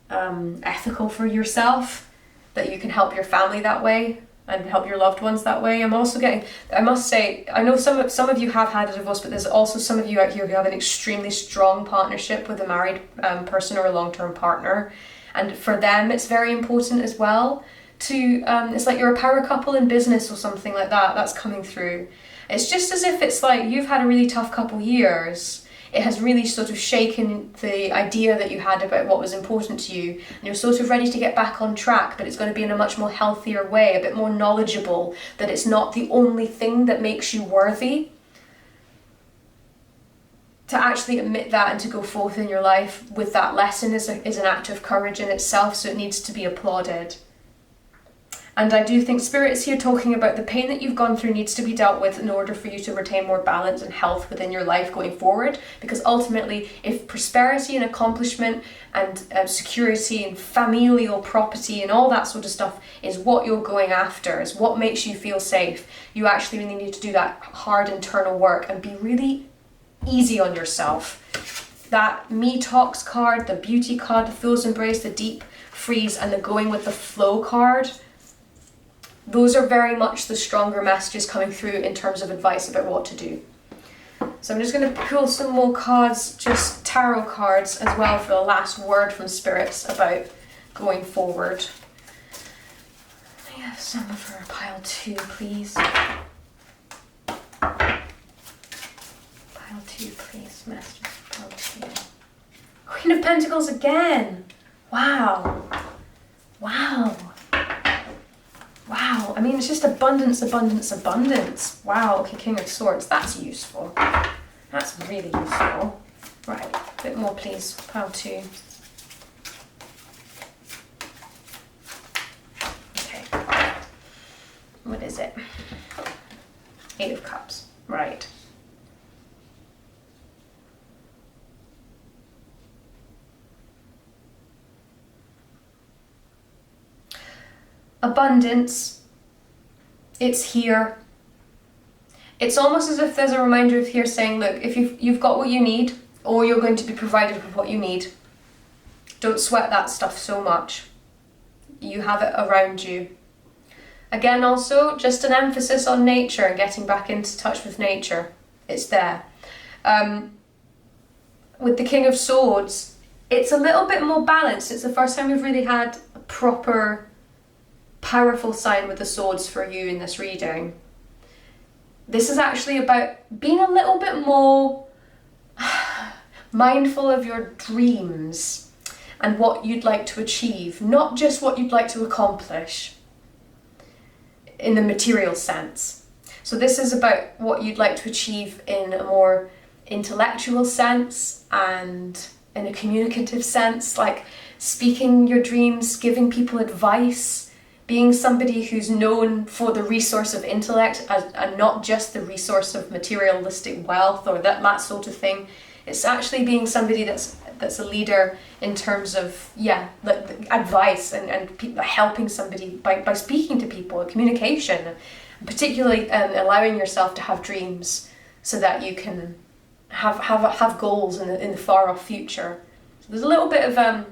ethical for yourself, that you can help your family that way and help your loved ones that way. I'm also getting, I must say, I know some of you have had a divorce, but there's also some of you out here who have an extremely strong partnership with a married person or a long-term partner. And for them, it's very important as well to, it's like you're a power couple in business or something like that, that's coming through. It's just as if it's like you've had a really tough couple years. It has really sort of shaken the idea that you had about what was important to you. And you're sort of ready to get back on track, but it's going to be in a much more healthier way, a bit more knowledgeable, that it's not the only thing that makes you worthy. To actually admit that and to go forth in your life with that lesson is an act of courage in itself, so it needs to be applauded. And I do think Spirit is here talking about the pain that you've gone through needs to be dealt with in order for you to retain more balance and health within your life going forward. Because ultimately, if prosperity and accomplishment and security and familial property and all that sort of stuff is what you're going after, is what makes you feel safe, you actually really need to do that hard internal work and be really easy on yourself. That Me Talks card, the Beauty card, the Fool's Embrace, the Deep Freeze, and the Going with the Flow card, those are very much the stronger messages coming through in terms of advice about what to do. So I'm just going to pull some more cards, just tarot cards as well, for the last word from spirits about going forward. I have some for pile 2, please. Pile 2, please. Messages for pile 2. Queen of Pentacles again. Wow. Wow. Wow, I mean, it's just abundance, abundance, abundance. Wow, okay, King of Swords, that's useful. That's really useful. Right, a bit more, please. Pile 2. Okay. What is it? 8 of Cups. Right. Abundance, it's here. It's almost as if there's a reminder of here saying, look, if you've got what you need, or you're going to be provided with what you need. Don't sweat that stuff so much. You have it around you. Again, also, just an emphasis on nature and getting back into touch with nature. It's there. With the King of Swords, it's a little bit more balanced. It's the first time we've really had a proper, powerful sign with the swords for you in this reading. This is actually about being a little bit more mindful of your dreams and what you'd like to achieve, not just what you'd like to accomplish in the material sense. So this is about what you'd like to achieve in a more intellectual sense and in a communicative sense, like speaking your dreams, giving people advice, being somebody who's known for the resource of intellect and not just the resource of materialistic wealth or that sort of thing. It's actually being somebody that's a leader in terms of, advice and helping somebody by speaking to people, communication, and particularly allowing yourself to have dreams so that you can have goals in the far off future. So there's a little bit of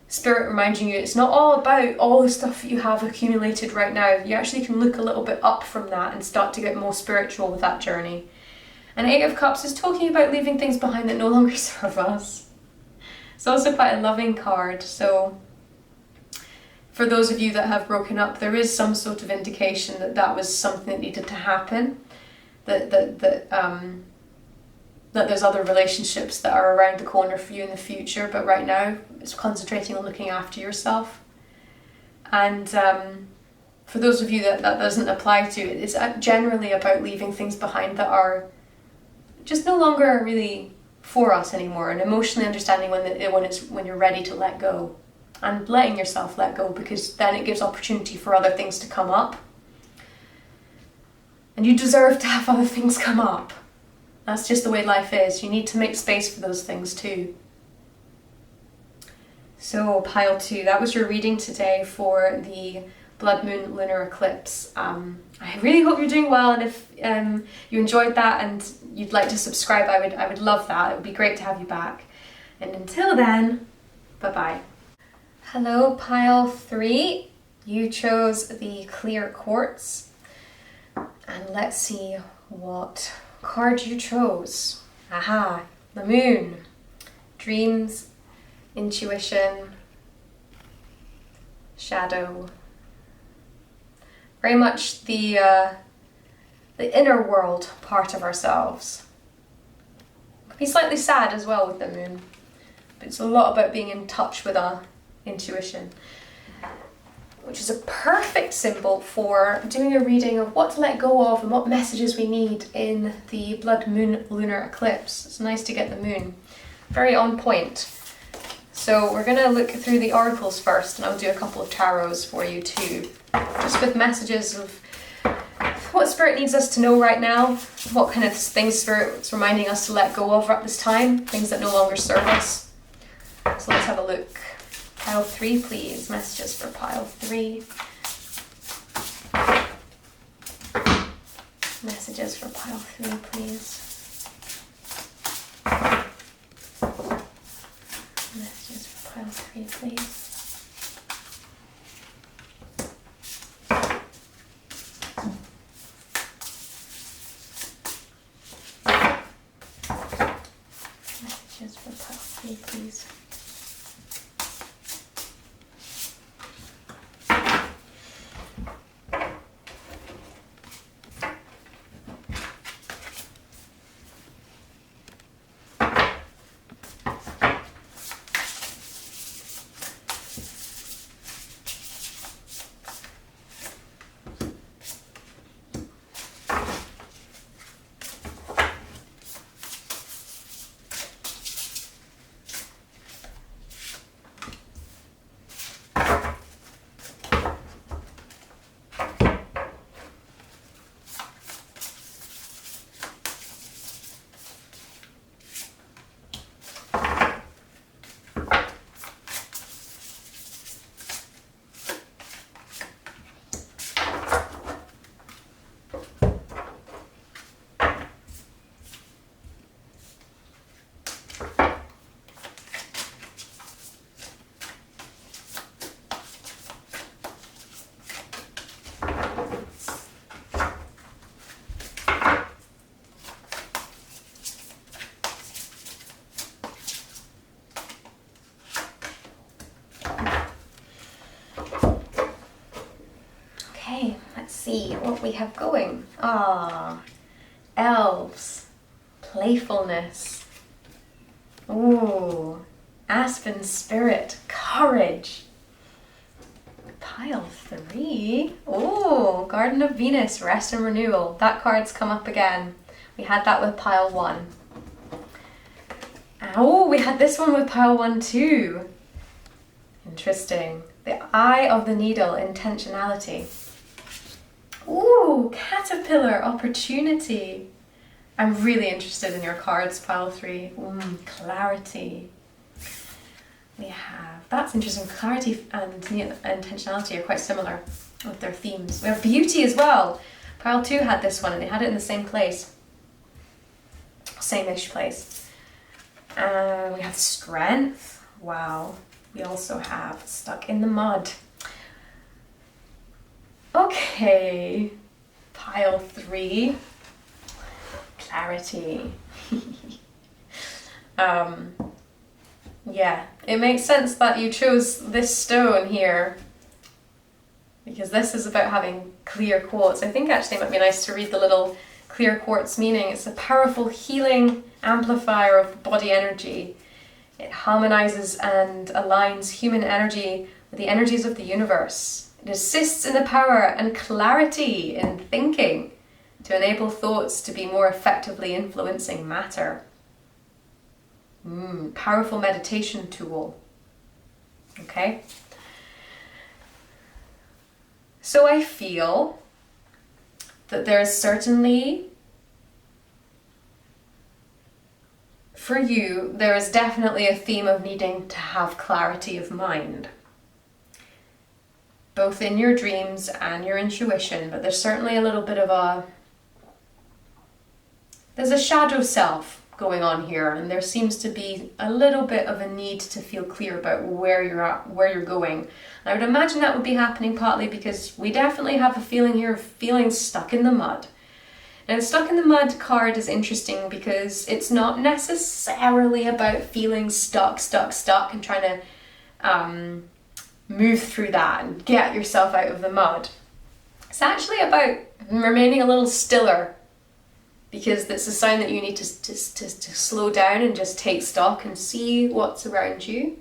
Spirit reminding you it's not all about all the stuff that you have accumulated right now. You actually can look a little bit up from that and start to get more spiritual with that journey. And Eight of Cups is talking about leaving things behind that no longer serve us. It's also quite a loving card, so for those of you that have broken up, there is some sort of indication that was something that needed to happen, that there's other relationships that are around the corner for you in the future, but right now it's concentrating on looking after yourself. And for those of you that doesn't apply to, it's generally about leaving things behind that are just no longer really for us anymore, and emotionally understanding when you're ready to let go and letting yourself let go, because then it gives opportunity for other things to come up. And you deserve to have other things come up. That's just the way life is. You need to make space for those things too. So pile 2, that was your reading today for the blood moon lunar eclipse. I really hope you're doing well, and if you enjoyed that and you'd like to subscribe, I would love that. It would be great to have you back. And until then, bye bye. Hello pile 3, you chose the clear quartz, and let's see what card you chose. Aha, the moon. Dreams, intuition, shadow. Very much the inner world part of ourselves. It can be slightly sad as well with the moon, but it's a lot about being in touch with our intuition, which is a perfect symbol for doing a reading of what to let go of and what messages we need in the blood moon lunar eclipse. It's nice to get the moon. Very on point. So we're going to look through the oracles first, and I'll do a couple of tarots for you too, just with messages of what Spirit needs us to know right now, what kind of things Spirit's reminding us to let go of at this time, things that no longer serve us. So let's have a look. Pile 3, please. Messages for pile 3. Messages for pile 3, please. Messages for pile 3, please. Messages for pile 3, please. what we have going. Elves, playfulness. Ooh, aspen spirit, courage. Pile 3. Ooh, Garden of Venus, rest and renewal. That card's come up again. We had that with pile 1. Oh, we had this one with pile 1 too. Interesting. The eye of the needle, intentionality. Ooh, caterpillar, opportunity. I'm really interested in your cards, pile 3. Clarity. We have, that's interesting, clarity and intentionality are quite similar with their themes. We have beauty as well. Pile 2 had this one and they had it in the same place. Same-ish place. We have strength. Wow. We also have stuck in the mud. Okay. Pile 3. Clarity. Yeah, it makes sense that you chose this stone here because this is about having clear quartz. I think actually it might be nice to read the little clear quartz meaning. It's a powerful healing amplifier of body energy. It harmonizes and aligns human energy with the energies of the universe. It assists in the power and clarity in thinking to enable thoughts to be more effectively influencing matter. Powerful meditation tool. Okay. So I feel that there is certainly, for you, there is definitely a theme of needing to have clarity of mind, both in your dreams and your intuition, but there's certainly a little bit of there's a shadow self going on here, and there seems to be a little bit of a need to feel clear about where you're at, where you're going. And I would imagine that would be happening partly because we definitely have a feeling here of feeling stuck in the mud. And stuck in the mud card is interesting because it's not necessarily about feeling stuck and trying to move through that and get yourself out of the mud. It's actually about remaining a little stiller, because it's a sign that you need to slow down and just take stock and see what's around you.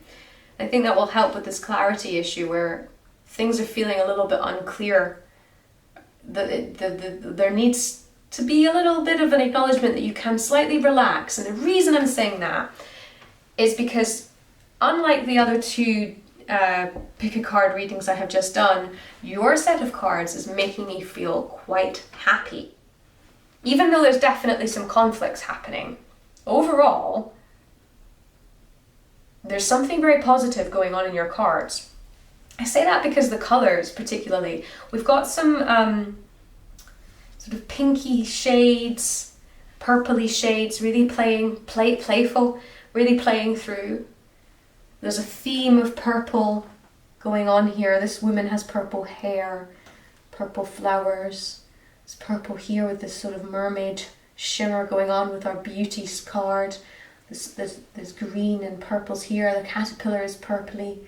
I think that will help with this clarity issue where things are feeling a little bit unclear. There needs to be a little bit of an acknowledgement that you can slightly relax. And the reason I'm saying that is because unlike the other 2 pick a card readings I have just done, your set of cards is making me feel quite happy. Even though there's definitely some conflicts happening, overall, there's something very positive going on in your cards. I say that because the colours particularly, we've got some sort of pinky shades, purpley shades, really playful, really playing through. There's a theme of purple going on here. This woman has purple hair, purple flowers. It's purple here with this sort of mermaid shimmer going on with our beauty card. There's green and purples here. The caterpillar is purpley.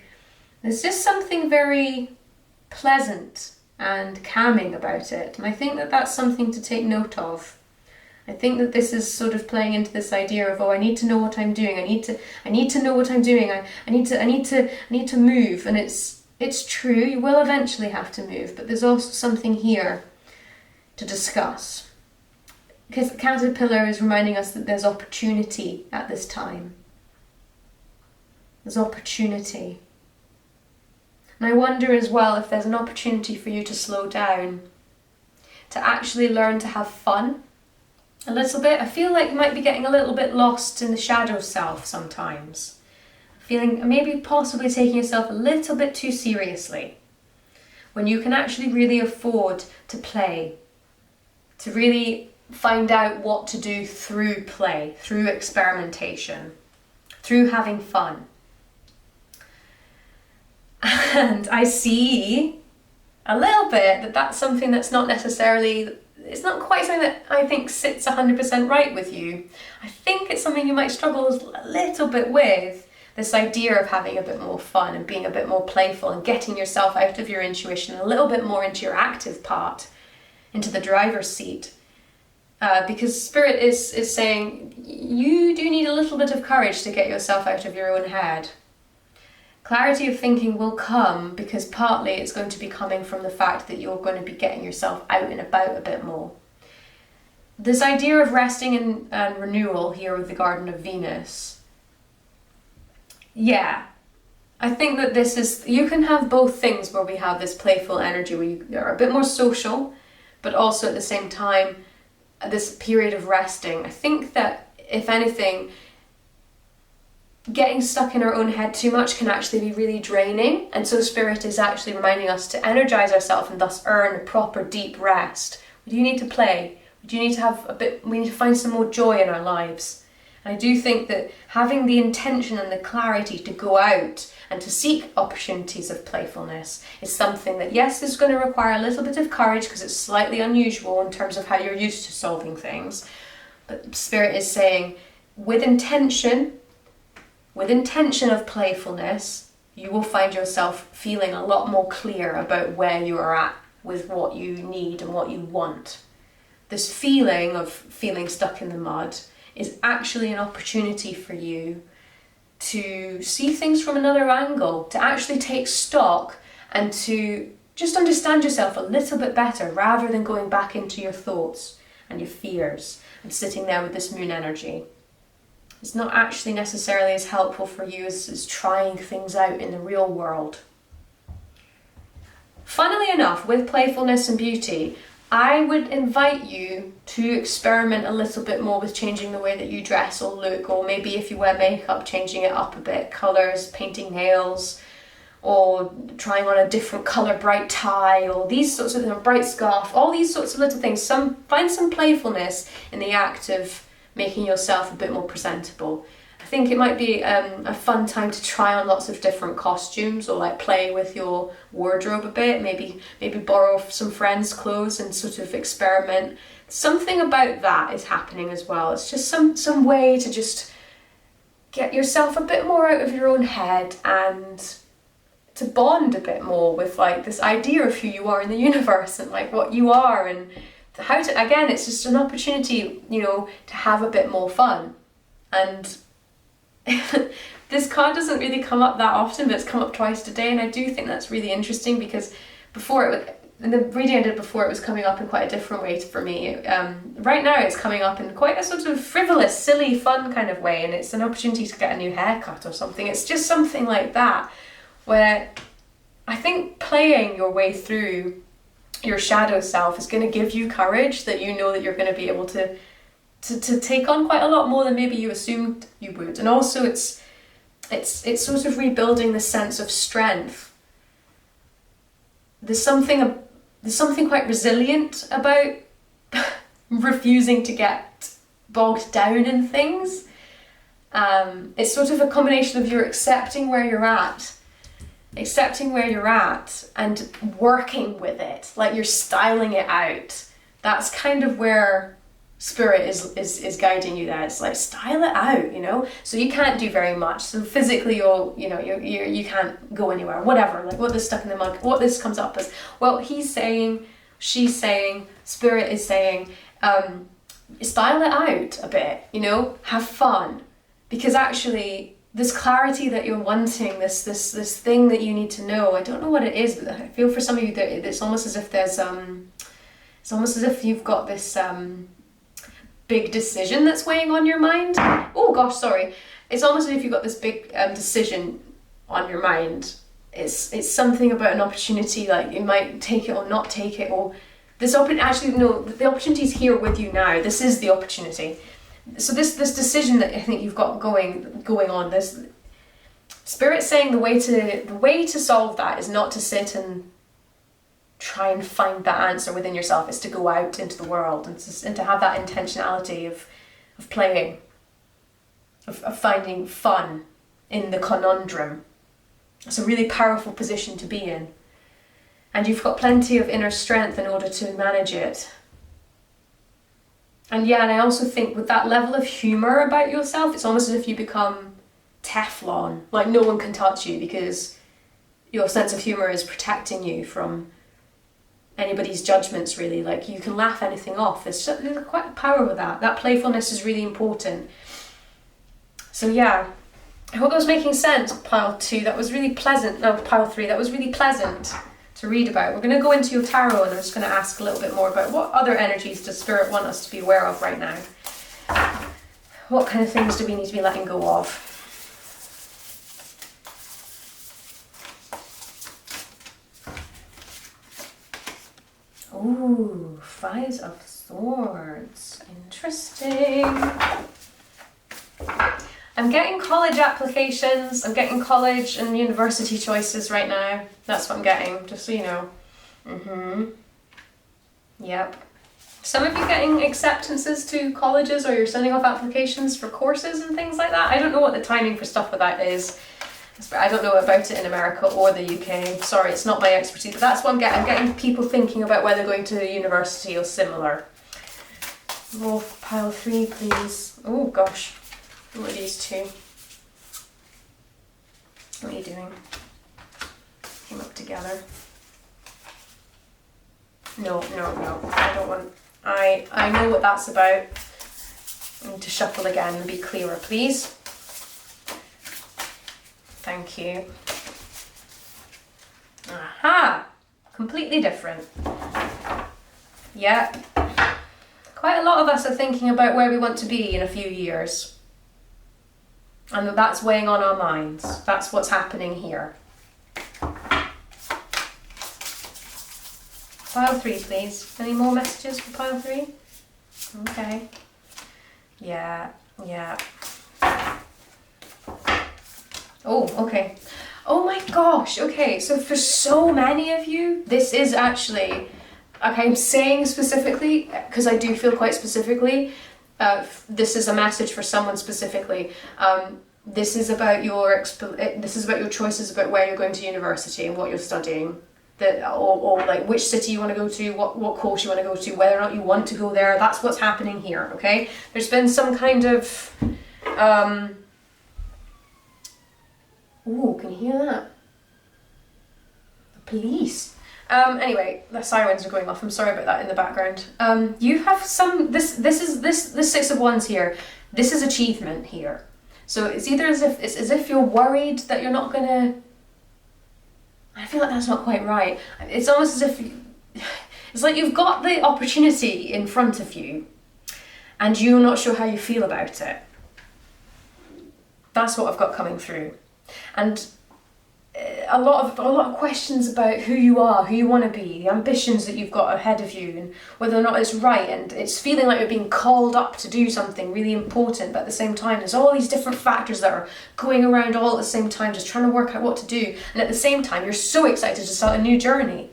There's just something very pleasant and calming about it. And I think that that's something to take note of. I think that this is sort of playing into this idea of, I need to know what I'm doing. I need to know what I'm doing. I need to move. And it's true, you will eventually have to move, but there's also something here to discuss. Because the caterpillar is reminding us that there's opportunity at this time. There's opportunity. And I wonder as well if there's an opportunity for you to slow down, to actually learn to have fun a little bit. I feel like you might be getting a little bit lost in the shadow self sometimes. Feeling maybe possibly taking yourself a little bit too seriously, when you can actually really afford to play, to really find out what to do through play, through experimentation, through having fun. And I see a little bit that that's something that's not necessarily, it's not quite something that I think sits 100% right with you. I think it's something you might struggle a little bit with, this idea of having a bit more fun and being a bit more playful and getting yourself out of your intuition a little bit more into your active part. into the driver's seat. Because Spirit is saying, you do need a little bit of courage to get yourself out of your own head. Clarity of thinking will come because partly it's going to be coming from the fact that you're going to be getting yourself out and about a bit more. This idea of resting and renewal here with the Garden of Venus, yeah, I think that this is, you can have both things where we have this playful energy where you are a bit more social, but also at the same time, this period of resting. I think that, if anything, getting stuck in our own head too much can actually be really draining, and so Spirit is actually reminding us to energize ourselves and thus earn a proper deep rest. We do need to play. We do need to have we need to find some more joy in our lives. And I do think that having the intention and the clarity to go out and to seek opportunities of playfulness is something that, yes, is going to require a little bit of courage because it's slightly unusual in terms of how you're used to solving things. But Spirit is saying, with intention of playfulness, you will find yourself feeling a lot more clear about where you are at with what you need and what you want. This feeling of feeling stuck in the mud is actually an opportunity for you to see things from another angle, to actually take stock and to just understand yourself a little bit better rather than going back into your thoughts and your fears and sitting there with this moon energy. It's not actually necessarily as helpful for you as trying things out in the real world. Funnily enough, with playfulness and beauty, I would invite you to experiment a little bit more with changing the way that you dress or look, or maybe if you wear makeup, changing it up a bit, colours, painting nails, or trying on a different colour bright tie, or these sorts of things, bright scarf, all these sorts of little things. Find some playfulness in the act of making yourself a bit more presentable. I think it might be a fun time to try on lots of different costumes, or like play with your wardrobe a bit, maybe borrow some friends' clothes and sort of experiment. Something about that is happening as well. It's just some way to just get yourself a bit more out of your own head and to bond a bit more with like this idea of who you are in the universe and like what you are, and how to, again, it's just an opportunity, to have a bit more fun. And this card doesn't really come up that often, but it's come up twice today, and I do think that's really interesting because in the reading I did before, it was coming up in quite a different way for me. Right now it's coming up in quite a sort of frivolous, silly, fun kind of way, and it's an opportunity to get a new haircut or something. It's just something like that, where I think playing your way through your shadow self is going to give you courage that you know that you're going to be able to take on quite a lot more than maybe you assumed you would. And also it's sort of rebuilding the sense of strength. There's something quite resilient about refusing to get bogged down in things. It's sort of a combination of you're accepting where you're at and working with it, like you're styling it out. That's kind of where Spirit is guiding you there. It's like, style it out, so you can't do very much, so physically you can't go anywhere, whatever, like what this stuck in the mud, what this comes up as. Well, he's saying, she's saying, Spirit is saying, style it out a bit, have fun, because actually this clarity that you're wanting, this thing that you need to know, I don't know what it is, but I feel for some of you that it's almost as if there's it's almost as if you've got this big decision that's weighing on your mind. Oh gosh, sorry. It's almost as if you've got this big decision on your mind. It's something about an opportunity, like you might take it or not take it, or this actually no, the opportunity's here with you now. This is the opportunity. So this decision that I think you've got going on, this Spirit saying the way to solve that is not to sit and try and find that answer within yourself. It's to go out into the world and to have that intentionality of playing, of finding fun in the conundrum. It's a really powerful position to be in, and you've got plenty of inner strength in order to manage it. And I also think with that level of humour about yourself, it's almost as if you become Teflon, like no one can touch you because your sense of humour is protecting you from anybody's judgments, really. Like, you can laugh anything off. There's quite a power with that. That playfulness is really important. So yeah, I hope that was making sense, pile 2. That was really pleasant. No, pile 3. That was really pleasant to read about. We're going to go into your tarot, and I'm just going to ask a little bit more about what other energies does Spirit want us to be aware of right now. What kind of things do we need to be letting go of? Ooh, 5 of Swords. Interesting. I'm getting college applications. I'm getting college and university choices right now. That's what I'm getting, just so you know. Yep. Some of you getting acceptances to colleges, or you're sending off applications for courses and things like that. I don't know what the timing for stuff with that is. I don't know about it in America or the UK. Sorry, it's not my expertise, but that's what I'm getting. I'm getting people thinking about whether going to university or similar. Roll pile 3, please. Oh gosh. What are these 2? What are you doing? Came up together. No. I don't want... I know what that's about. I need to shuffle again and be clearer, please. Thank you. Aha! Completely different. Yeah. Quite a lot of us are thinking about where we want to be in a few years. And that's weighing on our minds. That's what's happening here. Pile 3, please. Any more messages for pile 3? Okay. Yeah. Oh, okay. Oh my gosh. Okay, so for so many of you, this is actually... Okay, I'm saying specifically, because I do feel quite specifically, this is a message for someone specifically. This is about your choices about where you're going to university and what you're studying, or like which city you want to go to, what course you want to go to, whether or not you want to go there. That's what's happening here. Okay, there's been some kind of ooh, can you hear that? The police. Anyway, the sirens are going off. I'm sorry about that in the background. You have some, this 6 of Wands here. This is achievement here. So it's either as if you're worried that you're not gonna, I feel like that's not quite right. It's almost as if, it's like you've got the opportunity in front of you and you're not sure how you feel about it. That's what I've got coming through. And a lot of questions about who you are, who you want to be, the ambitions that you've got ahead of you, and whether or not it's right, and it's feeling like you're being called up to do something really important, but at the same time there's all these different factors that are going around all at the same time, just trying to work out what to do, and at the same time you're so excited to start a new journey.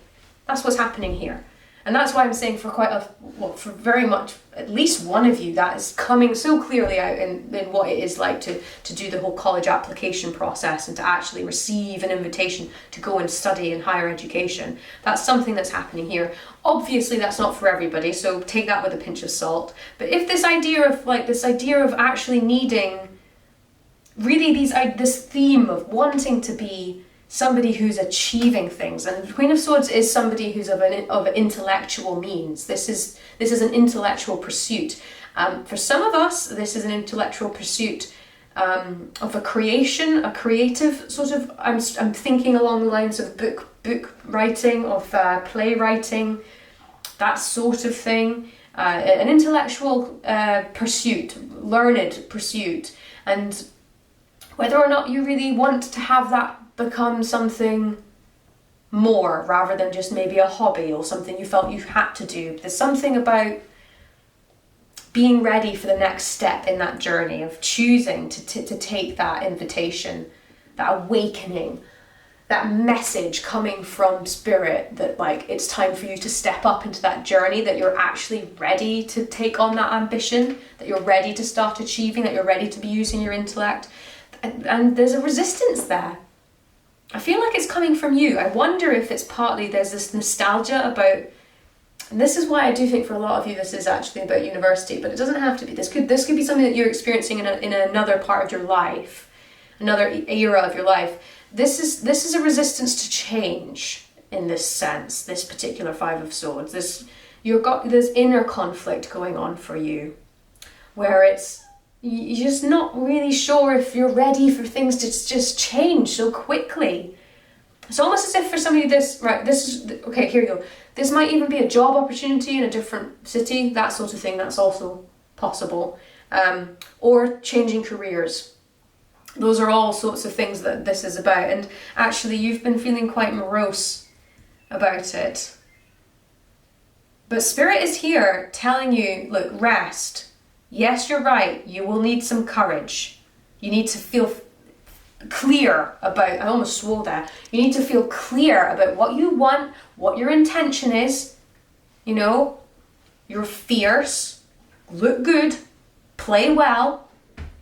That's what's happening here. And that's why I'm saying for for very much, at least one of you, that is coming so clearly out in what it is like to do the whole college application process and to actually receive an invitation to go and study in higher education. That's something that's happening here. Obviously that's not for everybody, so take that with a pinch of salt. But if this idea of actually needing, really this theme of wanting to be somebody who's achieving things, and the Queen of Swords is somebody who's of intellectual means. This is an intellectual pursuit. For some of us, this is an intellectual pursuit of a creation, a creative sort of. I'm thinking along the lines of book writing, of play writing, that sort of thing. An intellectual pursuit, learned pursuit, and whether or not you really want to have that become something more rather than just maybe a hobby or something you felt you had to do. There's something about being ready for the next step in that journey of choosing to take that invitation, that awakening, that message coming from spirit that like it's time for you to step up into that journey, that you're actually ready to take on that ambition, that you're ready to start achieving, that you're ready to be using your intellect. And there's a resistance there. I feel like it's coming from you. I wonder if it's partly there's this nostalgia about, and this is why I do think for a lot of you this is actually about university, but it doesn't have to be. This could be something that you're experiencing in another part of your life, another era of your life. This is a resistance to change. in this sense, this particular Five of Swords. You've got this inner conflict going on for you, where you're just not really sure if you're ready for things to just change so quickly. It's almost as if for somebody okay, here you go. This might even be a job opportunity in a different city, that sort of thing, that's also possible. Or changing careers. Those are all sorts of things that this is about, and actually you've been feeling quite morose about it. But Spirit is here telling you, look, rest. Yes, you're right, you will need some courage. You need to feel clear about, I almost swore there, you need to feel clear about what you want, what your intention is. You know, you're fierce, look good, play well,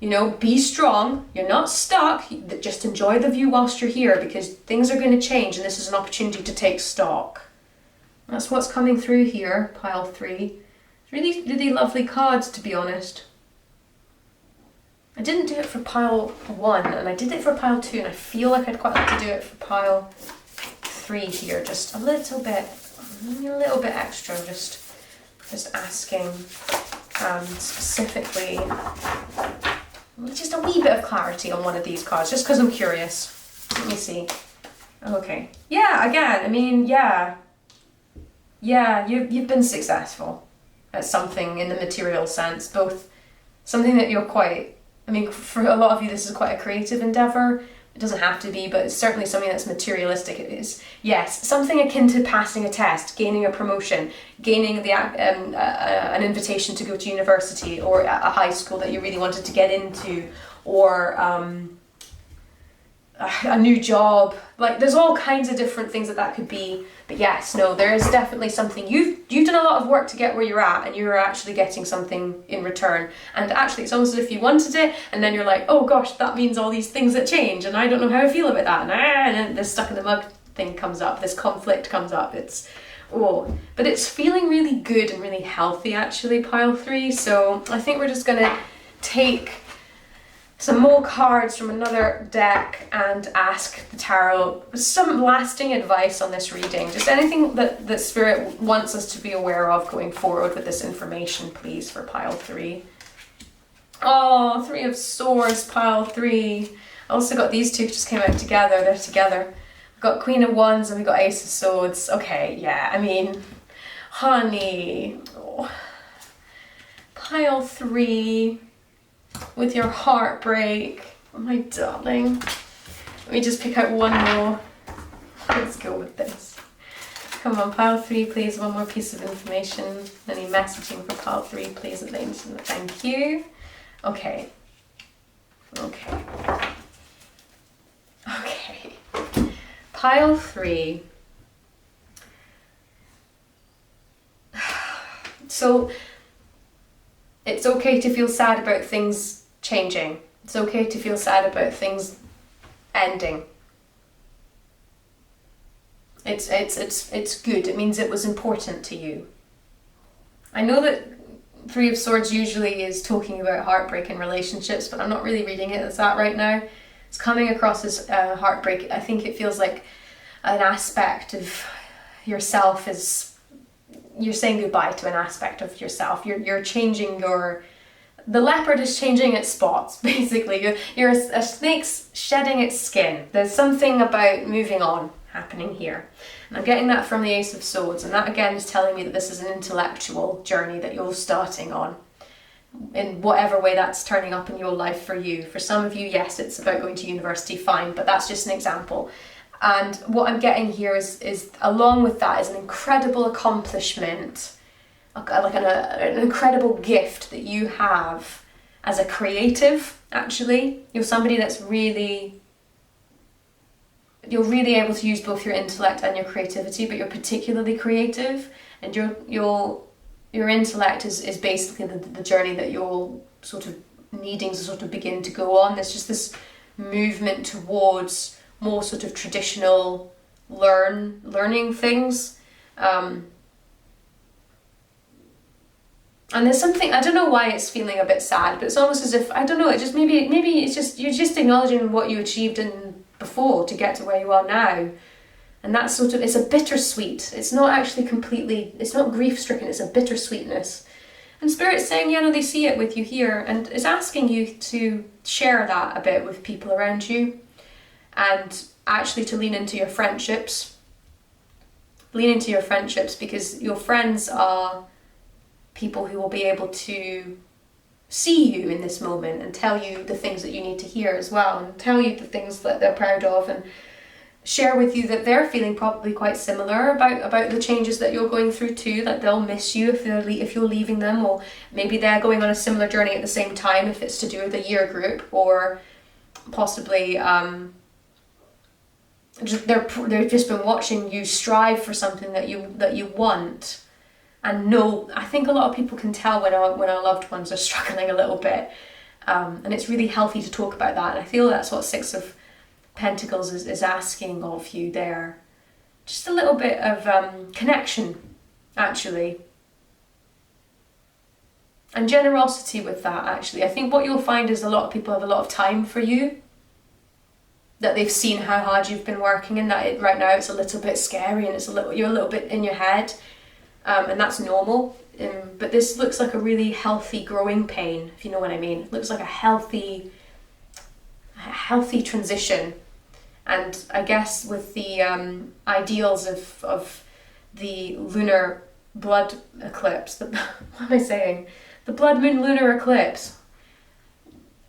you know, be strong, you're not stuck, just enjoy the view whilst you're here, because things are going to change and this is an opportunity to take stock. That's what's coming through here, pile 3. Really, really lovely cards, to be honest. I didn't do it for pile 1, and I did it for pile 2, and I feel like I'd quite like to do it for pile 3 here, just a little bit extra, just asking specifically, just a wee bit of clarity on one of these cards, just because I'm curious. Let me see. Okay. Yeah, again, I mean, yeah, you've been successful at something in the material sense, both something that you're quite, I mean, for a lot of you this is quite a creative endeavour. It doesn't have to be, but it's certainly something that's materialistic. It is, yes, something akin to passing a test, gaining a promotion, gaining an invitation to go to university, or a high school that you really wanted to get into, or a new job. Like, there's all kinds of different things that could be. But yes, no, there is definitely something. You've done a lot of work to get where you're at, and you're actually getting something in return. And actually, it's almost as if you wanted it, and then you're like, oh gosh, that means all these things that change, and I don't know how I feel about that. And then this stuck in the mud thing comes up, this conflict comes up. But it's feeling really good and really healthy, actually, pile 3. So I think we're just gonna take some more cards from another deck and ask the tarot some lasting advice on this reading. Just anything that Spirit wants us to be aware of going forward with this information, please, for pile 3. Oh, 3 of Swords, pile 3. I also got these two just came out together. They're together. We've got Queen of Wands and we've got Ace of Swords. Okay, yeah, I mean, honey. Oh. Pile 3. With your heartbreak, oh my darling. Let me just pick out one more. Let's go with this. Come on, pile 3, please. One more piece of information. Any messaging for pile 3, please, ladies. Thank you. Okay. Pile 3. So, it's okay to feel sad about things changing. It's okay to feel sad about things ending. It's good. It means it was important to you. I know that 3 of Swords usually is talking about heartbreak in relationships, but I'm not really reading it as that right now. It's coming across as heartbreak. I think it feels like an aspect of yourself is, you're saying goodbye to an aspect of yourself. You're changing the leopard is changing its spots, basically. You're a snake's shedding its skin. There's something about moving on happening here. And I'm getting that from the Ace of Swords, and that again is telling me that this is an intellectual journey that you're starting on, in whatever way that's turning up in your life for you. For some of you, yes, it's about going to university, fine, but that's just an example. And what I'm getting here is along with that is an incredible accomplishment, like an incredible gift that you have as a creative, actually. You're somebody that's you're really able to use both your intellect and your creativity, but you're particularly creative, and your intellect is basically the journey that you're sort of needing to sort of begin to go on. There's just this movement towards more sort of traditional learning things. And there's something, I don't know why it's feeling a bit sad, but it's almost as if, I don't know, it just maybe it's just, you're just acknowledging what you achieved in before to get to where you are now. And that's sort of, it's a bittersweet. It's not actually completely, it's not grief-stricken, it's a bittersweetness. And Spirit's saying, yeah, no, they see it with you here, and it's asking you to share that a bit with people around you, and actually to lean into your friendships. Lean into your friendships, because your friends are people who will be able to see you in this moment and tell you the things that you need to hear as well, and tell you the things that they're proud of, and share with you that they're feeling probably quite similar about the changes that you're going through too, that they'll miss you if you're leaving them, or maybe they're going on a similar journey at the same time, if it's to do with a year group, or possibly they've just been watching you strive for something that you want. And no, I think a lot of people can tell when our loved ones are struggling a little bit, and it's really healthy to talk about that. And I feel that's what Six of Pentacles is asking of you there. Just a little bit of connection, actually. And generosity with that, actually. I think what you'll find is a lot of people have a lot of time for you, that they've seen how hard you've been working, and that right now it's a little bit scary, and you're a little bit in your head, and that's normal. But this looks like a really healthy growing pain, if you know what I mean. It looks like a healthy transition. And I guess with the ideals of the lunar blood eclipse, what am I saying? The blood moon lunar eclipse.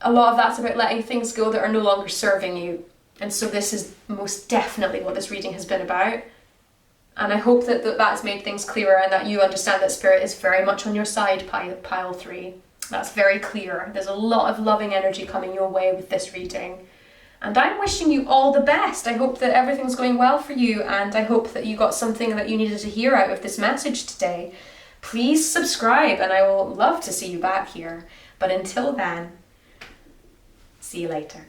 A lot of that's about letting things go that are no longer serving you. And so this is most definitely what this reading has been about. And I hope that that's made things clearer, and that you understand that Spirit is very much on your side, pile 3. That's very clear. There's a lot of loving energy coming your way with this reading. And I'm wishing you all the best. I hope that everything's going well for you, and I hope that you got something that you needed to hear out of this message today. Please subscribe, and I will love to see you back here. But until then, see you later.